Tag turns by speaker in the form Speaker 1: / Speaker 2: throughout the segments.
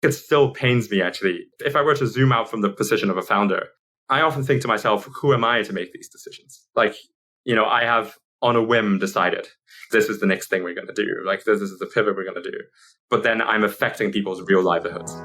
Speaker 1: It still pains me, actually. If I were to zoom out from the position of a founder, I often think to myself, who am I to make these decisions? I have on a whim decided this is the next thing we're going to do. This is the pivot we're going to do. But then I'm affecting people's real livelihoods.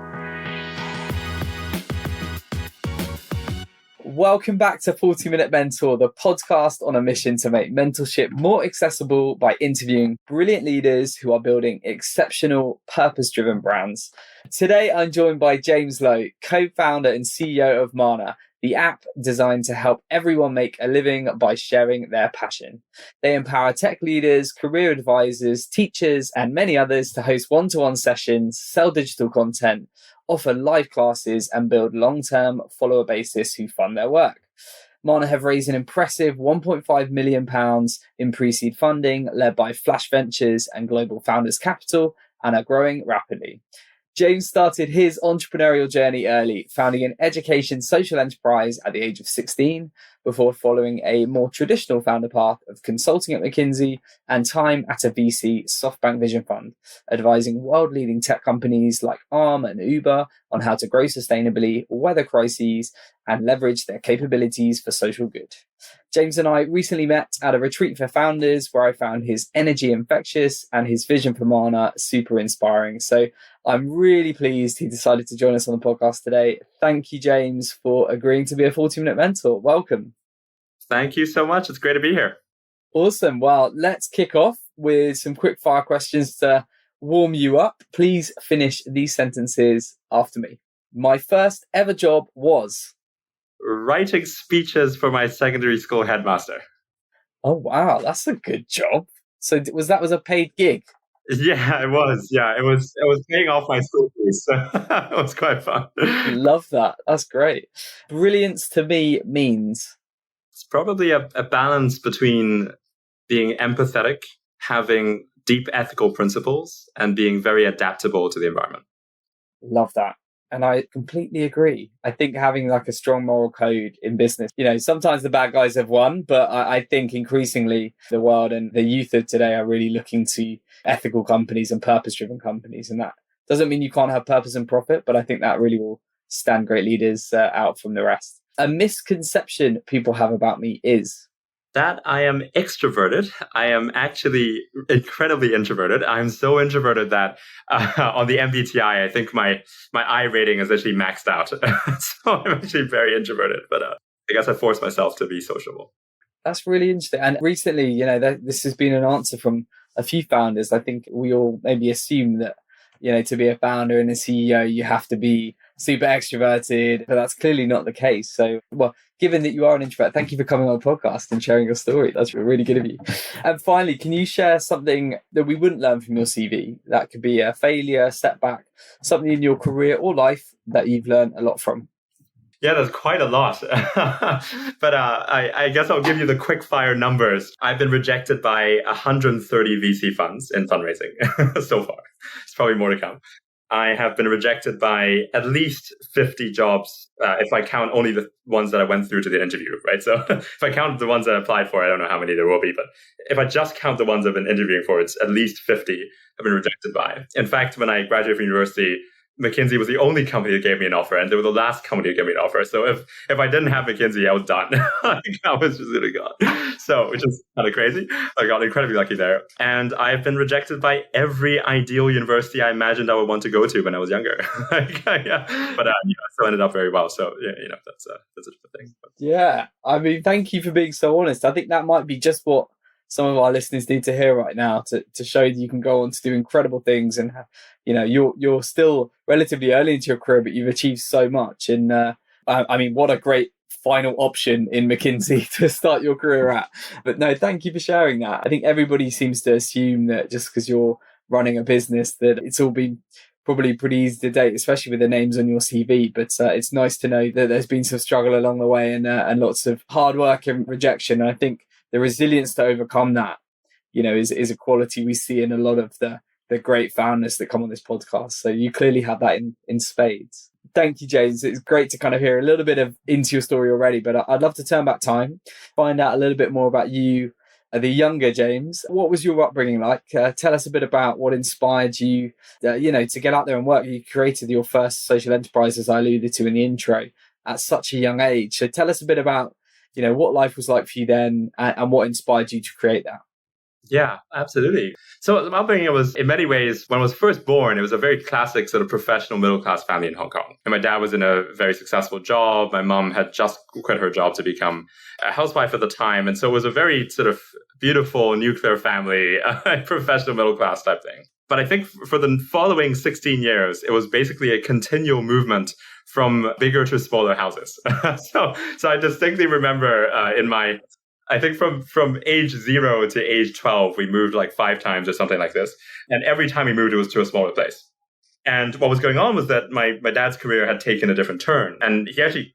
Speaker 2: Welcome back to 40-Minute Mentor, the podcast on a mission to make mentorship more accessible by interviewing brilliant leaders who are building exceptional, purpose-driven brands. Today, I'm joined by James Lowe, co-founder and CEO of Mana, the app designed to help everyone make a living by sharing their passion. They empower tech leaders, career advisors, teachers, and many others to host one-to-one sessions, sell digital content, offer live classes, and build long-term follower bases who fund their work. Mana have raised an impressive £1.5 million in pre-seed funding, led by Flash Ventures and Global Founders Capital, and are growing rapidly. James started his entrepreneurial journey early, founding an education social enterprise at the age of 16, before following a more traditional founder path of consulting at McKinsey and time at a VC SoftBank Vision Fund, advising world-leading tech companies like Arm and Uber on how to grow sustainably, weather crises, and leverage their capabilities for social good. James and I recently met at a retreat for founders where I found his energy infectious and his vision for Mana super inspiring. So I'm really pleased he decided to join us on the podcast today. Thank you, James, for agreeing to be a 40-minute mentor. Welcome.
Speaker 1: Thank you so much. It's great to be here.
Speaker 2: Awesome. Well, let's kick off with some quick fire questions to warm you up. Please finish these sentences after me. My first ever job was
Speaker 1: writing speeches for my secondary school headmaster.
Speaker 2: Oh, wow. That's a good job. So was a paid gig?
Speaker 1: Yeah, it was. Yeah, it was paying off my school fees. So it was quite fun.
Speaker 2: Love that. That's great. Brilliance to me means?
Speaker 1: It's probably a balance between being empathetic, having deep ethical principles, and being very adaptable to the environment.
Speaker 2: Love that. And I completely agree. I think having a strong moral code in business, sometimes the bad guys have won, but I think increasingly the world and the youth of today are really looking to ethical companies and purpose-driven companies. And that doesn't mean you can't have purpose and profit, but I think that really will stand great leaders out from the rest. A misconception people have about me is
Speaker 1: that I am extroverted. I am actually incredibly introverted. I'm so introverted that on the MBTI, I think my I rating is actually maxed out. So I'm actually very introverted, but I guess I force myself to be sociable.
Speaker 2: That's really interesting. And recently, this has been an answer from a few founders. I think we all maybe assume that, to be a founder and a CEO, you have to be super extroverted, but that's clearly not the case. So, given that you are an introvert, thank you for coming on the podcast and sharing your story. That's really good of you. And finally, can you share something that we wouldn't learn from your CV? That could be a failure, setback, something in your career or life that you've learned a lot from.
Speaker 1: Yeah, there's quite a lot. But I guess I'll give you the quick fire numbers. I've been rejected by 130 VC funds in fundraising so far. It's probably more to come. I have been rejected by at least 50 jobs if I count only the ones that I went through to the interview, right? So if I count the ones that I applied for, I don't know how many there will be, but if I just count the ones I've been interviewing for, it's at least 50 I've been rejected by. In fact, when I graduated from university, McKinsey was the only company that gave me an offer, and they were the last company to give me an offer. So if I didn't have McKinsey, I was done. I was just really gone. So, which is kind of crazy. I got incredibly lucky there. And I've been rejected by every ideal university I imagined I would want to go to when I was younger. Yeah. But I still ended up very well. So, that's a different thing.
Speaker 2: Yeah. I mean, thank you for being so honest. I think that might be just what some of our listeners need to hear right now to show that you can go on to do incredible things. And, you're still relatively early into your career, but you've achieved so much. And I mean, what a great final option in McKinsey to start your career at. But no, thank you for sharing that. I think everybody seems to assume that just because you're running a business that it's all been probably pretty easy to date, especially with the names on your CV. But it's nice to know that there's been some struggle along the way and lots of hard work and rejection. And I think the resilience to overcome that, is a quality we see in a lot of the great founders that come on this podcast. So you clearly have that in spades. Thank you, James. It's great to kind of hear a little bit into your story already, but I'd love to turn back time, find out a little bit more about you the younger James. What was your upbringing like? Tell us a bit about what inspired you, to get out there and work. You created your first social enterprise, as I alluded to in the intro, at such a young age. So tell us a bit about, what life was like for you then and what inspired you to create that.
Speaker 1: Yeah, absolutely. So my upbringing was, in many ways, when I was first born, it was a very classic sort of professional middle-class family in Hong Kong. And my dad was in a very successful job. My mom had just quit her job to become a housewife at the time. And so it was a very sort of beautiful nuclear family, professional middle-class type thing. But I think for the following 16 years, it was basically a continual movement from bigger to smaller houses. So I distinctly remember I think from age 0 to age 12, we moved like 5 times or something like this. And every time we moved, it was to a smaller place. And what was going on was that my dad's career had taken a different turn. And he actually,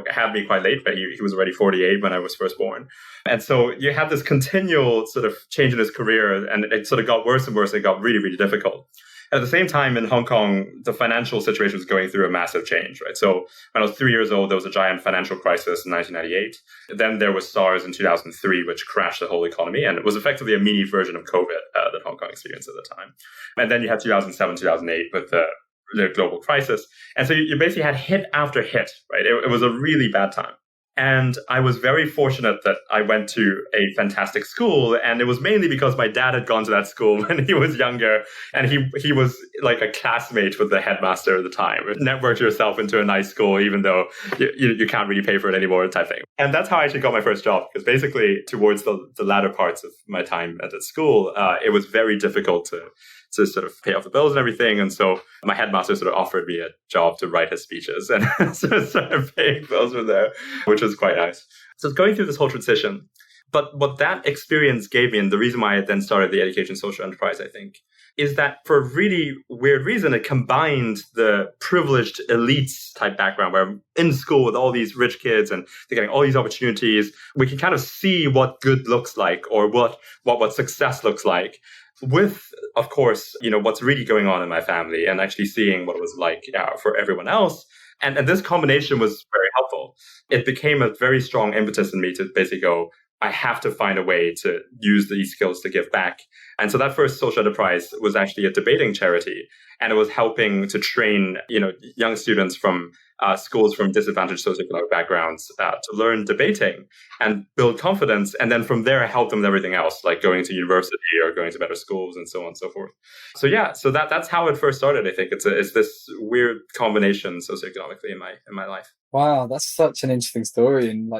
Speaker 1: had me quite late, but he was already 48 when I was first born. And so you had this continual sort of change in his career, and it sort of got worse and worse. And it got really, really difficult. At the same time, in Hong Kong, the financial situation was going through a massive change, right? So when I was 3 years old, there was a giant financial crisis in 1998. Then there was SARS in 2003, which crashed the whole economy. And it was effectively a mini version of COVID that Hong Kong experienced at the time. And then you had 2007, 2008 with the global crisis. And so you basically had hit after hit, right? It was a really bad time. And I was very fortunate that I went to a fantastic school. And it was mainly because my dad had gone to that school when he was younger. And he was like a classmate with the headmaster at the time. Networked yourself into a nice school, even though you can't really pay for it anymore type thing. And that's how I actually got my first job. Because basically, towards the latter parts of my time at the school, it was very difficult to sort of pay off the bills and everything. And so my headmaster sort of offered me a job to write his speeches and sort of started paying bills from there, which was quite nice. So going through this whole transition. But what that experience gave me, and the reason why I then started the education social enterprise, I think, is that for a really weird reason, it combined the privileged elites type background where I'm in school with all these rich kids and they're getting all these opportunities. We can kind of see what good looks like or what success looks like with, of course, what's really going on in my family and actually seeing what it was like for everyone else. And this combination was very helpful. It became a very strong impetus in me to basically go, I have to find a way to use these skills to give back. And so that first social enterprise was actually a debating charity. And it was helping to train, young students from schools from disadvantaged socioeconomic backgrounds to learn debating and build confidence. And then from there, help them with everything else, like going to university or going to better schools and so on and so forth. So that's how it first started. I think it's this weird combination socioeconomically in my life.
Speaker 2: Wow, that's such an interesting story, and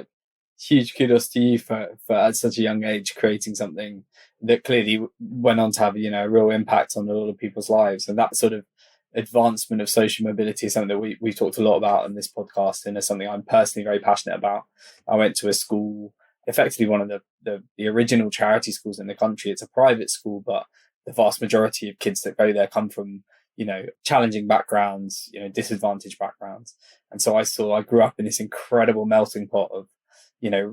Speaker 2: huge kudos to you for at such a young age creating something that clearly went on to have a real impact on a lot of people's lives. And that sort of advancement of social mobility is something that we've talked a lot about in this podcast, and is something I'm personally very passionate about. I went to a school, effectively one of the original charity schools in the country. It's a private school, but the vast majority of kids that go there come from challenging backgrounds, disadvantaged backgrounds. And so I grew up in this incredible melting pot of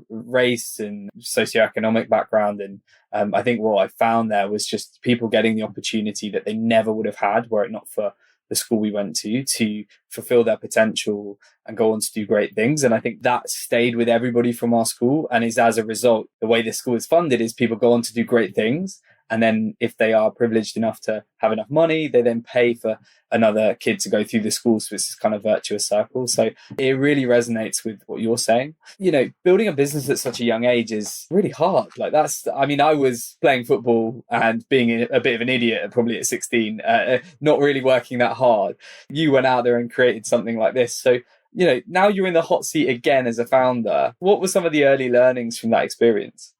Speaker 2: race and socioeconomic background. And I think what I found there was just people getting the opportunity that they never would have had were it not for the school we went to fulfill their potential and go on to do great things. And I think that stayed with everybody from our school, and is as a result, the way the school is funded is people go on to do great things. And then if they are privileged enough to have enough money, they then pay for another kid to go through the school. So it's this kind of virtuous circle. So it really resonates with what you're saying. Building a business at such a young age is really hard. I was playing football and being a bit of an idiot probably at 16, not really working that hard. You went out there and created something like this. So, now you're in the hot seat again as a founder. What were some of the early learnings from that experience?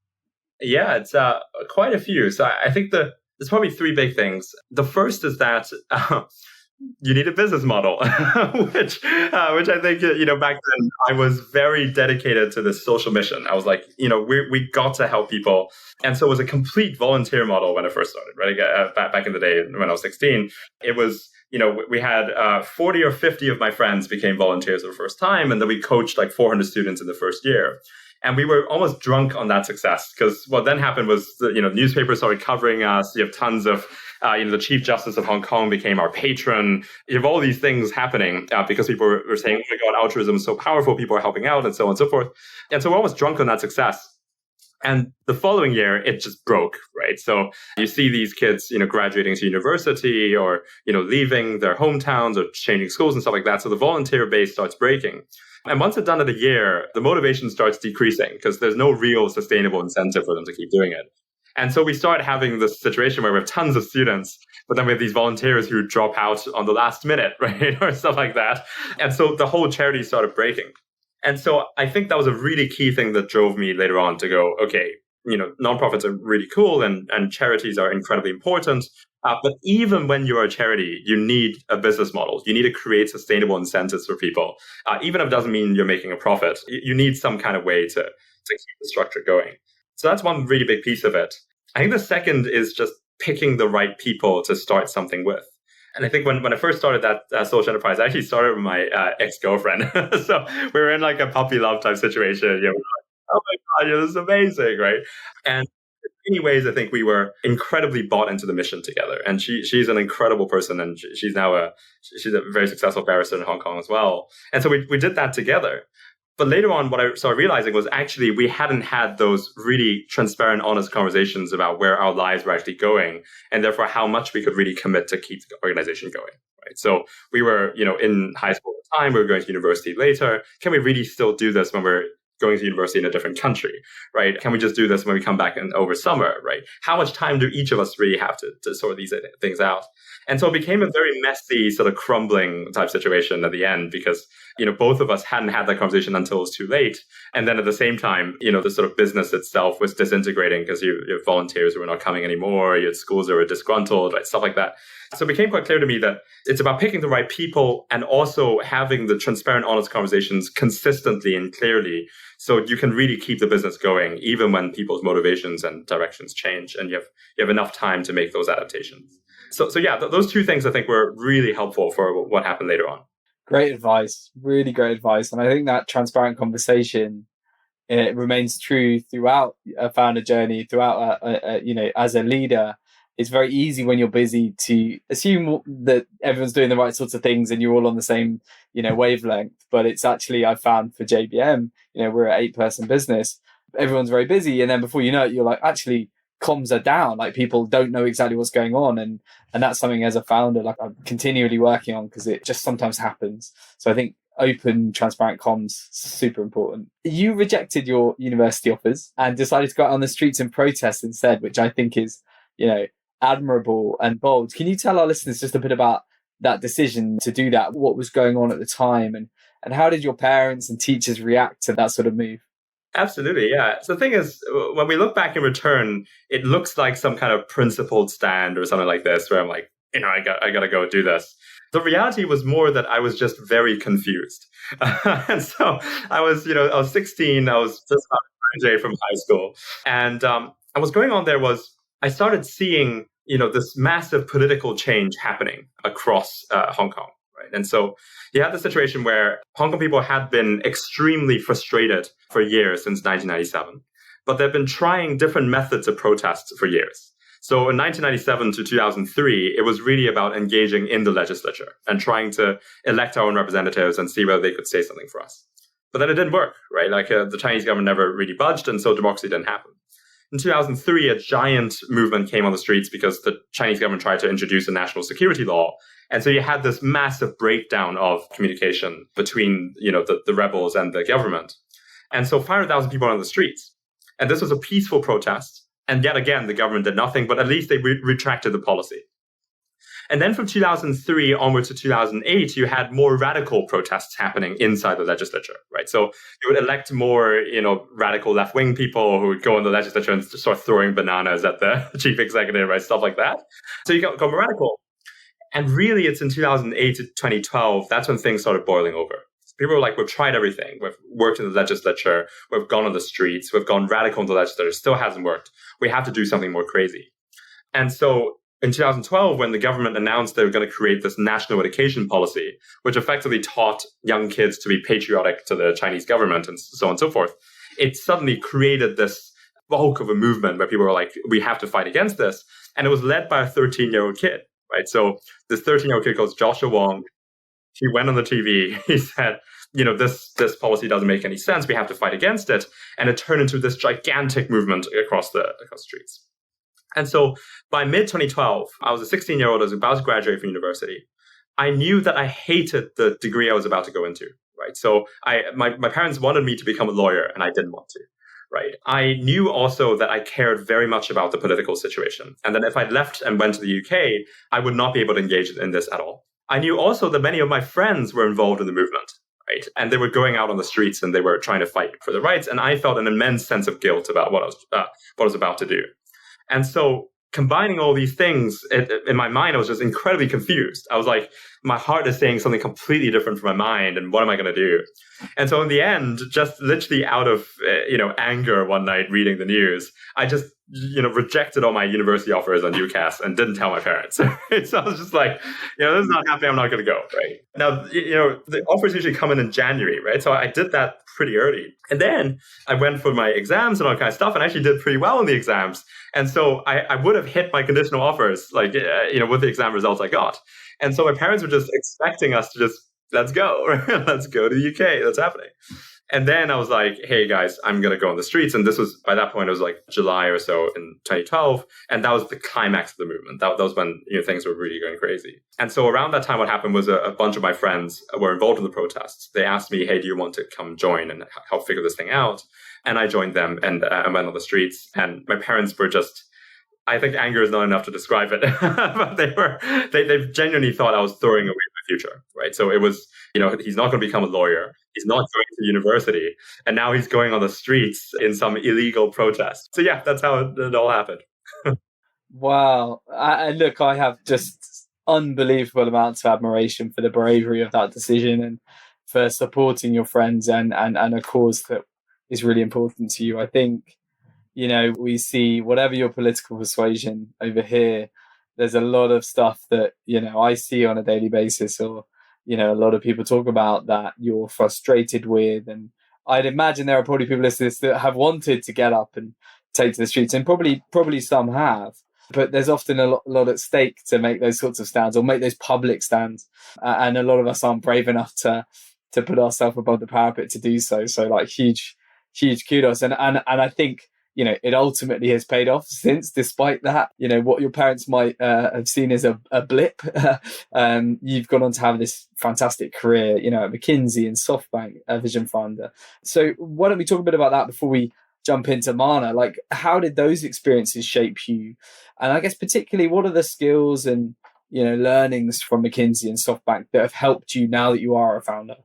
Speaker 1: Yeah, it's quite a few. So I think there's probably 3 big things. The first is that you need a business model, which I think, back then I was very dedicated to this social mission. I was like, we got to help people. And so it was a complete volunteer model when I first started, right? Back in the day when I was 16, it was, we had 40 or 50 of my friends became volunteers for the first time. And then we coached like 400 students in the first year. And we were almost drunk on that success, because what then happened was, newspapers started covering us. You have tons of, the Chief Justice of Hong Kong became our patron. You have all these things happening because people were saying, oh my God, altruism is so powerful. People are helping out and so on and so forth. And so we're almost drunk on that success. And the following year, it just broke, right? So you see these kids, graduating to university or, leaving their hometowns or changing schools and stuff like that. So the volunteer base starts breaking. And once it's done in a year, the motivation starts decreasing because there's no real sustainable incentive for them to keep doing it. And so we start having this situation where we have tons of students, but then we have these volunteers who drop out on the last minute, right? Or stuff like that. And so the whole charity started breaking. And so I think that was a really key thing that drove me later on to go, okay, nonprofits are really cool and charities are incredibly important. But even when you're a charity, you need a business model. You need to create sustainable incentives for people. Even if it doesn't mean you're making a profit, you need some kind of way to keep the structure going. So that's one really big piece of it. I think the second is just picking the right people to start something with. And I think when I first started that social enterprise, I actually started with my ex-girlfriend. So we were in like a puppy love type situation. We're like, oh my God, this is amazing, right? And in many ways, I think we were incredibly bought into the mission together. And she's an incredible person, and she's now she's a very successful barrister in Hong Kong as well. And so we did that together. But later on, what I started realizing was actually we hadn't had those really transparent, honest conversations about where our lives were actually going, and therefore how much we could really commit to keep the organization going. Right? So we were, in high school at the time, we were going to university later. Can we really still do this when we're going to university in a different country, right? Can we just do this when we come back over summer, right? How much time do each of us really have to sort these things out? And so it became a very messy, sort of crumbling type situation at the end because, both of us hadn't had that conversation until it was too late. And then at the same time, the sort of business itself was disintegrating because you have volunteers who were not coming anymore, you had schools that were disgruntled, right? Stuff like that. So it became quite clear to me that it's about picking the right people and also having the transparent, honest conversations consistently and clearly so you can really keep the business going even when people's motivations and directions change and you have enough time to make those adaptations. So yeah, those two things I think were really helpful for what happened later on.
Speaker 2: Great advice, really great advice. And I think that transparent conversation, it remains true throughout a founder journey, throughout, as a leader. It's very easy when you're busy to assume that everyone's doing the right sorts of things and you're all on the same, wavelength. But it's actually, I found for JBM, we're an 8-person business. Everyone's very busy. And then before you know it, you're like, actually, comms are down. Like people don't know exactly what's going on. And that's something as a founder, like I'm continually working on because it just sometimes happens. So I think open, transparent comms, super important. You rejected your university offers and decided to go out on the streets and protest instead, which I think is, admirable and bold. Can you tell our listeners just a bit about that decision to do that? What was going on at the time and how did your parents and teachers react to that sort of move?
Speaker 1: Absolutely, yeah. So the thing is, when we look back in return, it looks like some kind of principled stand or something like this, where I'm like, I got to go do this. The reality was more that I was just very confused. And so I was 16. I was just about to graduate from high school. And what's going on there was I started seeing, this massive political change happening across Hong Kong. Right? And so you had the situation where Hong Kong people had been extremely frustrated for years since 1997, but they've been trying different methods of protest for years. So in 1997 to 2003, it was really about engaging in the legislature and trying to elect our own representatives and see whether they could say something for us. But then it didn't work, right? Like the Chinese government never really budged, and so democracy didn't happen. In 2003, a giant movement came on the streets because the Chinese government tried to introduce a national security law. And so you had this massive breakdown of communication between, the rebels and the government. And so 500,000 people on the streets. And this was a peaceful protest. And yet again, the government did nothing, but at least they retracted the policy. And then from 2003 onwards to 2008, you had more radical protests happening inside the legislature, right? So you would elect more, radical left-wing people who would go in the legislature and start throwing bananas at the chief executive, right? Stuff like that. So you got more radical. And really, it's in 2008 to 2012, that's when things started boiling over. People were like, we've tried everything. We've worked in the legislature. We've gone on the streets. We've gone radical in the legislature. It still hasn't worked. We have to do something more crazy. And so in 2012, when the government announced they were going to create this national education policy, which effectively taught young kids to be patriotic to the Chinese government and so on and so forth, it suddenly created this bulk of a movement where people were like, we have to fight against this. And it was led by a 13-year-old kid, right? So this 13-year-old kid called Joshua Wong. he went on the TV. He said, this policy doesn't make any sense. We have to fight against it. And it turned into this gigantic movement across the streets. And so by mid-2012, I was a 16-year-old. I was about to graduate from university. I knew that I hated the degree I was about to go into, right? So my parents wanted me to become a lawyer, and I didn't want to, right? I knew also that I cared very much about the political situation. And that if I left and went to the UK, I would not be able to engage in this at all. I knew also that many of my friends were involved in the movement, right? And they were going out on the streets and they were trying to fight for their rights. And I felt an immense sense of guilt about what I was about to do. And so combining all these things, in my mind, I was just incredibly confused. I was like, my heart is saying something completely different from my mind. And what am I going to do? And so in the end, just literally out of, anger one night reading the news, I just, rejected all my university offers on UCAS and didn't tell my parents. So I was just like, this is not happening. I'm not going to go. Right now, the offers usually come in January. Right. So I did that pretty early. And then I went for my exams and all kind of stuff and actually did pretty well in the exams. And so I would have hit my conditional offers, with the exam results I got. And so my parents were just expecting us to just, let's go, let's go to the UK. That's happening. And then I was like, hey guys, I'm going to go on the streets. And this was, by that point, it was like July or so in 2012. And that was the climax of the movement. That was when things were really going crazy. And so around that time, what happened was a bunch of my friends were involved in the protests. They asked me, hey, do you want to come join and help figure this thing out? And I joined them and I went on the streets. And my parents were just, I think anger is not enough to describe it, but they genuinely thought I was throwing away my future, right? So it was, he's not going to become a lawyer. He's not going to university. And now he's going on the streets in some illegal protest. So yeah, that's how it all happened.
Speaker 2: Wow. Look, I have just unbelievable amounts of admiration for the bravery of that decision and for supporting your friends and a cause that is really important to you. I think, we see whatever your political persuasion over here, there's a lot of stuff that, I see on a daily basis or, a lot of people talk about that you're frustrated with. And I'd imagine there are probably people listening to this that have wanted to get up and take to the streets, and probably some have. But there's often a lot at stake to make those sorts of stands or make those public stands. And a lot of us aren't brave enough to put ourselves above the parapet to do so. So like huge kudos. And I think, it ultimately has paid off since, despite that, what your parents might have seen as a blip. You've gone on to have this fantastic career, at McKinsey and SoftBank Vision Fund. So why don't we talk a bit about that before we jump into Mana? Like, how did those experiences shape you? And I guess particularly, what are the skills and, learnings from McKinsey and SoftBank that have helped you now that you are a founder?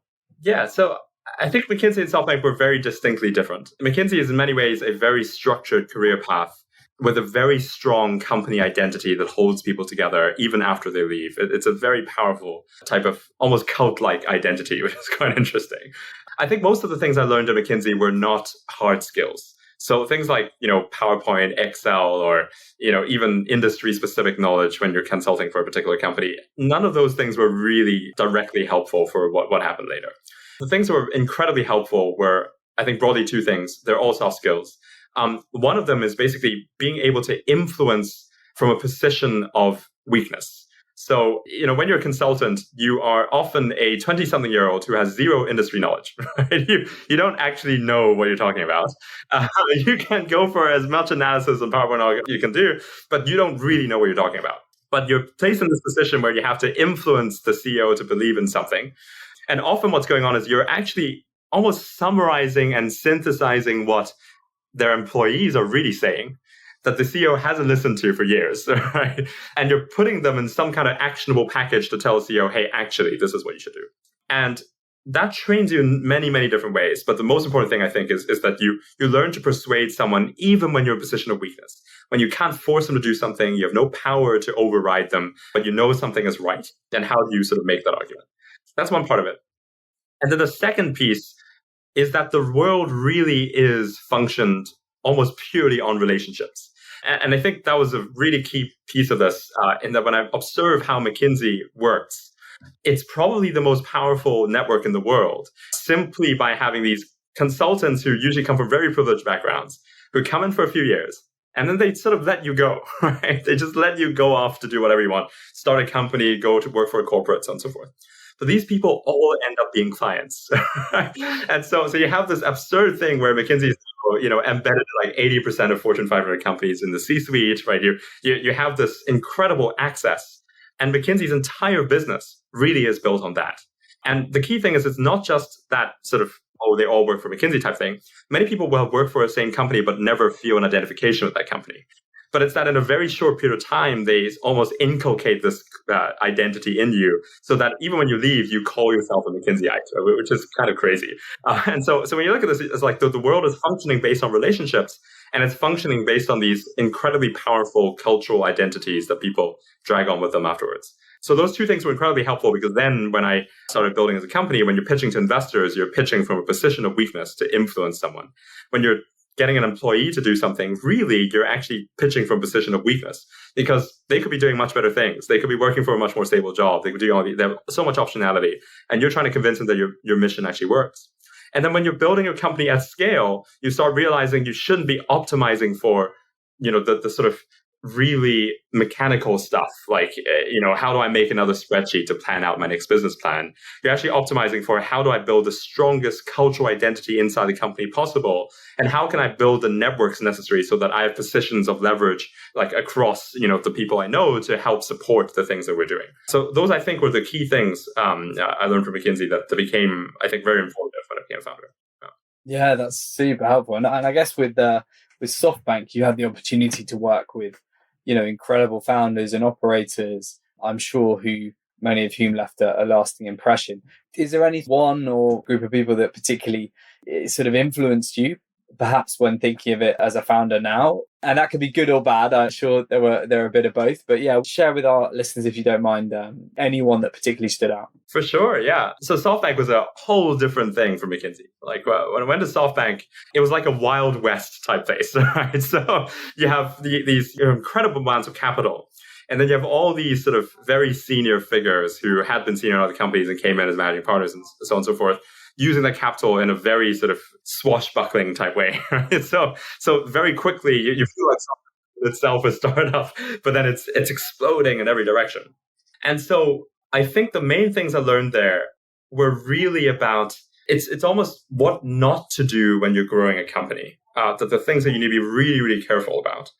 Speaker 1: Yeah, so I think McKinsey and SoftBank were very distinctly different. McKinsey is in many ways a very structured career path with a very strong company identity that holds people together even after they leave. It's a very powerful type of almost cult-like identity, which is quite interesting. I think most of the things I learned at McKinsey were not hard skills. So things like, PowerPoint, Excel, or, even industry-specific knowledge when you're consulting for a particular company, none of those things were really directly helpful for what happened later. The things that were incredibly helpful were, I think, broadly two things. They're all soft skills. One of them is basically being able to influence from a position of weakness. So, when you're a consultant, you are often a 20-something-year-old who has zero industry knowledge. Right? You don't actually know what you're talking about. You can go for as much analysis on PowerPoint you can do, but you don't really know what you're talking about. But you're placed in this position where you have to influence the CEO to believe in something. And often what's going on is you're actually almost summarizing and synthesizing what their employees are really saying that the CEO hasn't listened to for years, right? And you're putting them in some kind of actionable package to tell the CEO, hey, actually, this is what you should do. And that trains you in many, many different ways. But the most important thing, I think, is that you learn to persuade someone even when you're in a position of weakness. When you can't force them to do something, you have no power to override them, but you know something is right. Then how do you sort of make that argument? That's one part of it. And then the second piece is that the world really is functioned almost purely on relationships. And I think that was a really key piece of this, in that when I observe how McKinsey works, it's probably the most powerful network in the world, simply by having these consultants who usually come from very privileged backgrounds, who come in for a few years, and then they sort of let you go, right? They just let you go off to do whatever you want, start a company, go to work for a corporate, so on and so forth. but these people all end up being clients. And so you have this absurd thing where McKinsey is, embedded in like 80% of Fortune 500 companies in the C-suite, right? You have this incredible access, and McKinsey's entire business really is built on that. And the key thing is, it's not just that sort of, they all work for McKinsey type thing. Many people will work for the same company, but never feel an identification with that company. But it's that in a very short period of time, they almost inculcate this identity in you, so that even when you leave, you call yourself a McKinseyite, which is kind of crazy. And so when you look at this, it's like the world is functioning based on relationships, and it's functioning based on these incredibly powerful cultural identities that people drag on with them afterwards. So those two things were incredibly helpful, because then when I started building as a company, when you're pitching to investors, you're pitching from a position of weakness to influence someone. When you're getting an employee to do something, really, you're actually pitching from a position of weakness, because they could be doing much better things. They could be working for a much more stable job. They could do they have so much optionality, and you're trying to convince them that your mission actually works. And then when you're building your company at scale, you start realizing you shouldn't be optimizing for, the sort of really mechanical stuff, like, how do I make another spreadsheet to plan out my next business plan? You're actually optimizing for, how do I build the strongest cultural identity inside the company possible? And how can I build the networks necessary so that I have positions of leverage, like across, the people I know, to help support the things that we're doing. So those, I think, were the key things I learned from McKinsey that became, I think, very informative when I became a founder.
Speaker 2: Yeah, that's super helpful. And I guess with SoftBank, you had the opportunity to work with, incredible founders and operators, I'm sure, many of whom left a lasting impression. Is there any one or group of people that particularly sort of influenced you, perhaps when thinking of it as a founder now? And that could be good or bad. I'm sure there are a bit of both. But yeah, share with our listeners, if you don't mind, anyone that particularly stood out.
Speaker 1: For sure, yeah. So SoftBank was a whole different thing from McKinsey. Like, when I went to SoftBank, it was like a Wild West type place, right? So you have these incredible amounts of capital. And then you have all these sort of very senior figures who had been senior in other companies and came in as managing partners and so on and so forth, using that capital in a very sort of swashbuckling type way. Right? So very quickly, you feel like something itself is startup, but then it's exploding in every direction. And so I think the main things I learned there were really about, it's almost what not to do when you're growing a company. The things that you need to be really, really careful about.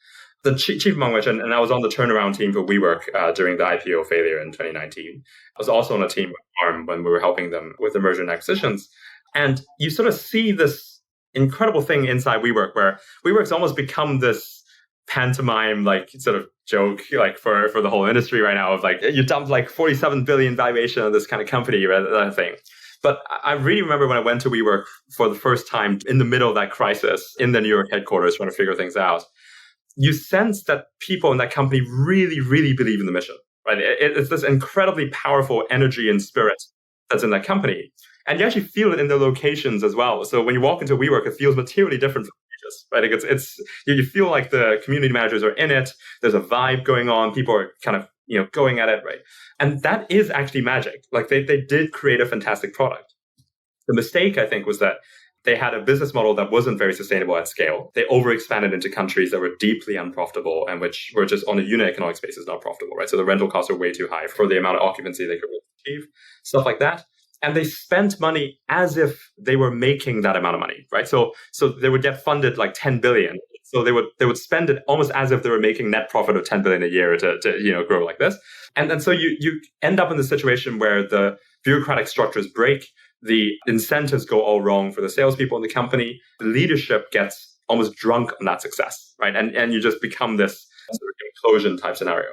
Speaker 1: The chief among which, and I was on the turnaround team for WeWork during the IPO failure in 2019. I was also on a team with Arm when we were helping them with the merger and acquisitions. And you sort of see this incredible thing inside WeWork, where WeWork's almost become this pantomime, like, sort of joke, like, for the whole industry right now, of like, you dumped like 47 billion valuation on this kind of company, right, that thing. But I really remember when I went to WeWork for the first time in the middle of that crisis in the New York headquarters, trying to figure things out. You sense that people in that company really, really believe in the mission, right? It's this incredibly powerful energy and spirit that's in that company. And you actually feel it in the locations as well. So when you walk into WeWork, it feels materially different from Aegis, right? Like, you feel like the community managers are in it. There's a vibe going on. People are kind of, going at it, right? And that is actually magic. Like, they did create a fantastic product. The mistake, I think, was that they had a business model that wasn't very sustainable at scale. They overexpanded into countries that were deeply unprofitable and which were just on a unit economic basis not profitable, right? So the rental costs are way too high for the amount of occupancy they could achieve, stuff like that. And they spent money as if they were making that amount of money, right? So they would get funded like 10 billion. So they would spend it almost as if they were making net profit of 10 billion a year to grow like this. And so you end up in the situation where the bureaucratic structures break. The incentives go all wrong for the salespeople in the company. The leadership gets almost drunk on that success, right? And you just become this sort of implosion type scenario.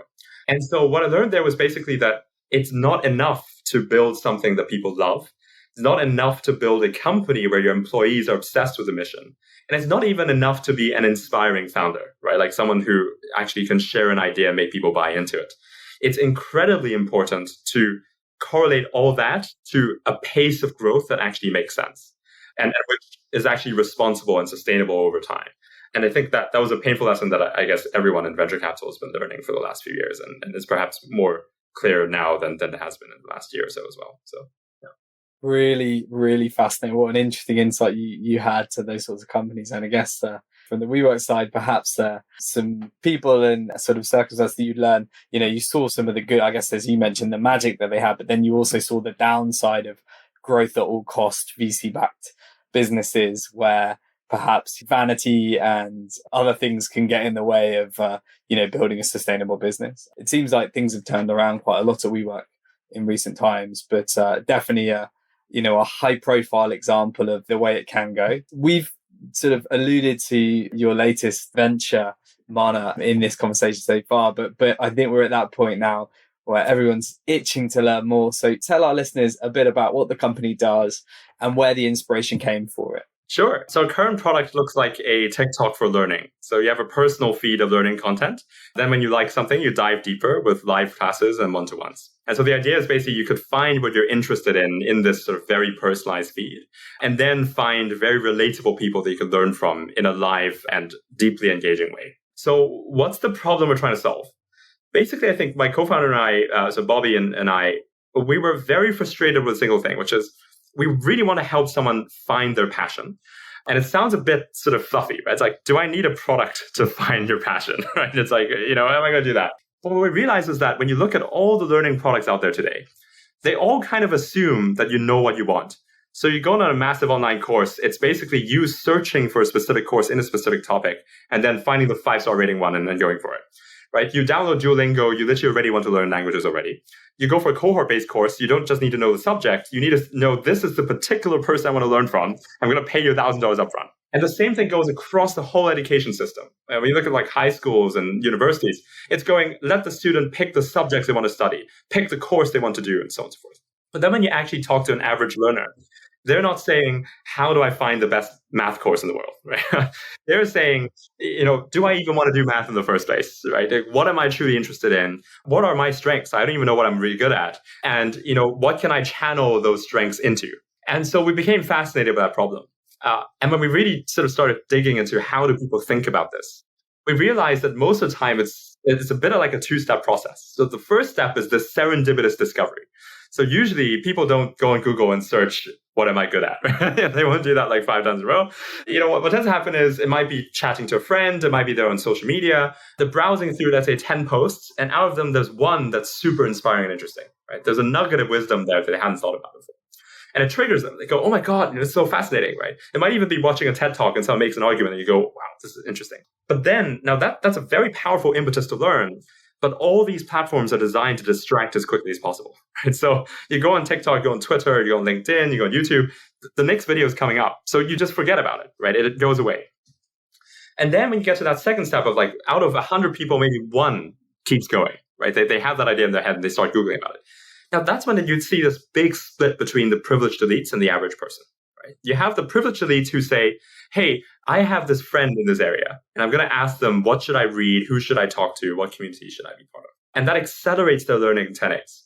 Speaker 1: And so what I learned there was basically that it's not enough to build something that people love. It's not enough to build a company where your employees are obsessed with the mission. And it's not even enough to be an inspiring founder, right? Like someone who actually can share an idea and make people buy into it. It's incredibly important to correlate all that to a pace of growth that actually makes sense and which is actually responsible and sustainable over time. And I think that was a painful lesson that I guess everyone in venture capital has been learning for the last few years, and is perhaps more clear now than it has been in the last year or so as well. So, yeah.
Speaker 2: Really, really fascinating. What an interesting insight you had to those sorts of companies. And I guess from the WeWork side, perhaps some people and sort of circumstances that you'd learn, you saw some of the good, I guess, as you mentioned, the magic that they had, but then you also saw the downside of growth at all cost VC-backed businesses where perhaps vanity and other things can get in the way of, building a sustainable business. It seems like things have turned around quite a lot at WeWork in recent times, but definitely a high profile example of the way it can go. We've sort of alluded to your latest venture, Mana, in this conversation so far, but I think we're at that point now where everyone's itching to learn more. So tell our listeners a bit about what the company does and where the inspiration came for it.
Speaker 1: Sure. So our current product looks like a TikTok for learning. So you have a personal feed of learning content. Then when you like something, you dive deeper with live classes and one-to-ones. And so the idea is basically you could find what you're interested in this sort of very personalized feed, and then find very relatable people that you can learn from in a live and deeply engaging way. So what's the problem we're trying to solve? Basically, I think my co-founder and I, so Bobby and I, we were very frustrated with a single thing, which is we really want to help someone find their passion. And it sounds a bit sort of fluffy, right? It's like, do I need a product to find your passion, right? It's like, how am I going to do that? But what we realized is that when you look at all the learning products out there today, they all kind of assume that you know what you want. So you go on a massive online course, it's basically you searching for a specific course in a specific topic and then finding the 5-star rating one and then going for it. Right? You download Duolingo, you literally already want to learn languages already. You go for a cohort-based course, you don't just need to know the subject, you need to know this is the particular person I want to learn from. I'm going to pay you $1,000 upfront. And the same thing goes across the whole education system. When you look at like high schools and universities, it's going, let the student pick the subjects they want to study, pick the course they want to do, and so on and so forth. But then when you actually talk to an average learner, they're not saying, how do I find the best math course in the world, right? They're saying, do I even want to do math in the first place, right? Like, what am I truly interested in? What are my strengths? I don't even know what I'm really good at. And, what can I channel those strengths into? And so we became fascinated by that problem. And when we really sort of started digging into how do people think about this, we realized that most of the time it's a bit of like a two-step process. So the first step is this serendipitous discovery. So usually people don't go on Google and search, what am I good at? They won't do that like 5 times in a row. What tends to happen is it might be chatting to a friend, it might be there on social media. They're browsing through, let's say, 10 posts, and out of them, there's one that's super inspiring and interesting, right? There's a nugget of wisdom there that they hadn't thought about before. And it triggers them. They go, oh my God, it's so fascinating, right? It might even be watching a TED Talk and someone makes an argument and you go, wow, this is interesting. But then, now that's a very powerful impetus to learn. But all these platforms are designed to distract as quickly as possible, right? So you go on TikTok, you go on Twitter, you go on LinkedIn, you go on YouTube, the next video is coming up. So you just forget about it, right? It goes away. And then when you get to that second step of like, out of 100 people, maybe one keeps going, right? They have that idea in their head and they start Googling about it. Now that's when you'd see this big split between the privileged elites and the average person, right? You have the privileged elites who say, hey, I have this friend in this area, and I'm going to ask them, what should I read? Who should I talk to? What community should I be part of? And that accelerates their learning in 10x.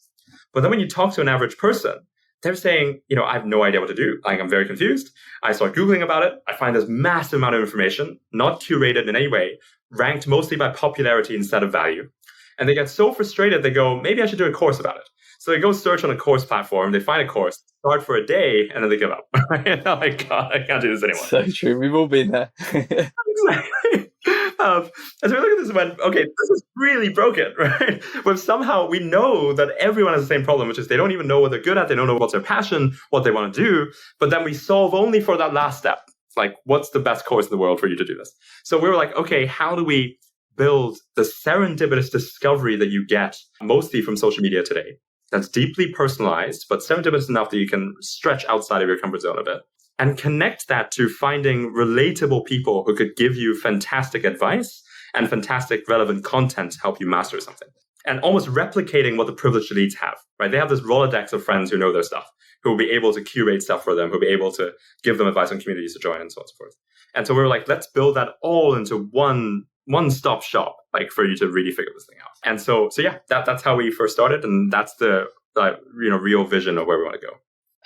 Speaker 1: But then when you talk to an average person, they're saying, I have no idea what to do. Like, I'm very confused. I start Googling about it. I find this massive amount of information, not curated in any way, ranked mostly by popularity instead of value. And they get so frustrated, they go, maybe I should do a course about it. So they go search on a course platform, they find a course, start for a day, and then they give up. Oh my God, I can't do this anymore.
Speaker 2: So true. We've all been there.
Speaker 1: Exactly. As we look at this and went, okay, this is really broken, right? But somehow we know that everyone has the same problem, which is they don't even know what they're good at. They don't know what's their passion, what they want to do. But then we solve only for that last step. Like, what's the best course in the world for you to do this? So we were like, okay, how do we build the serendipitous discovery that you get mostly from social media today? That's deeply personalized, but serendipitous enough that you can stretch outside of your comfort zone a bit. And connect that to finding relatable people who could give you fantastic advice and fantastic relevant content to help you master something. And almost replicating what the privileged elites have, right? They have this Rolodex of friends who know their stuff, who will be able to curate stuff for them, who will be able to give them advice on communities to join and so on and so forth. And so we were like, let's build that all into one-stop shop, like for you to really figure this thing out. And so yeah, that's how we first started. And that's the real vision of where we want to go.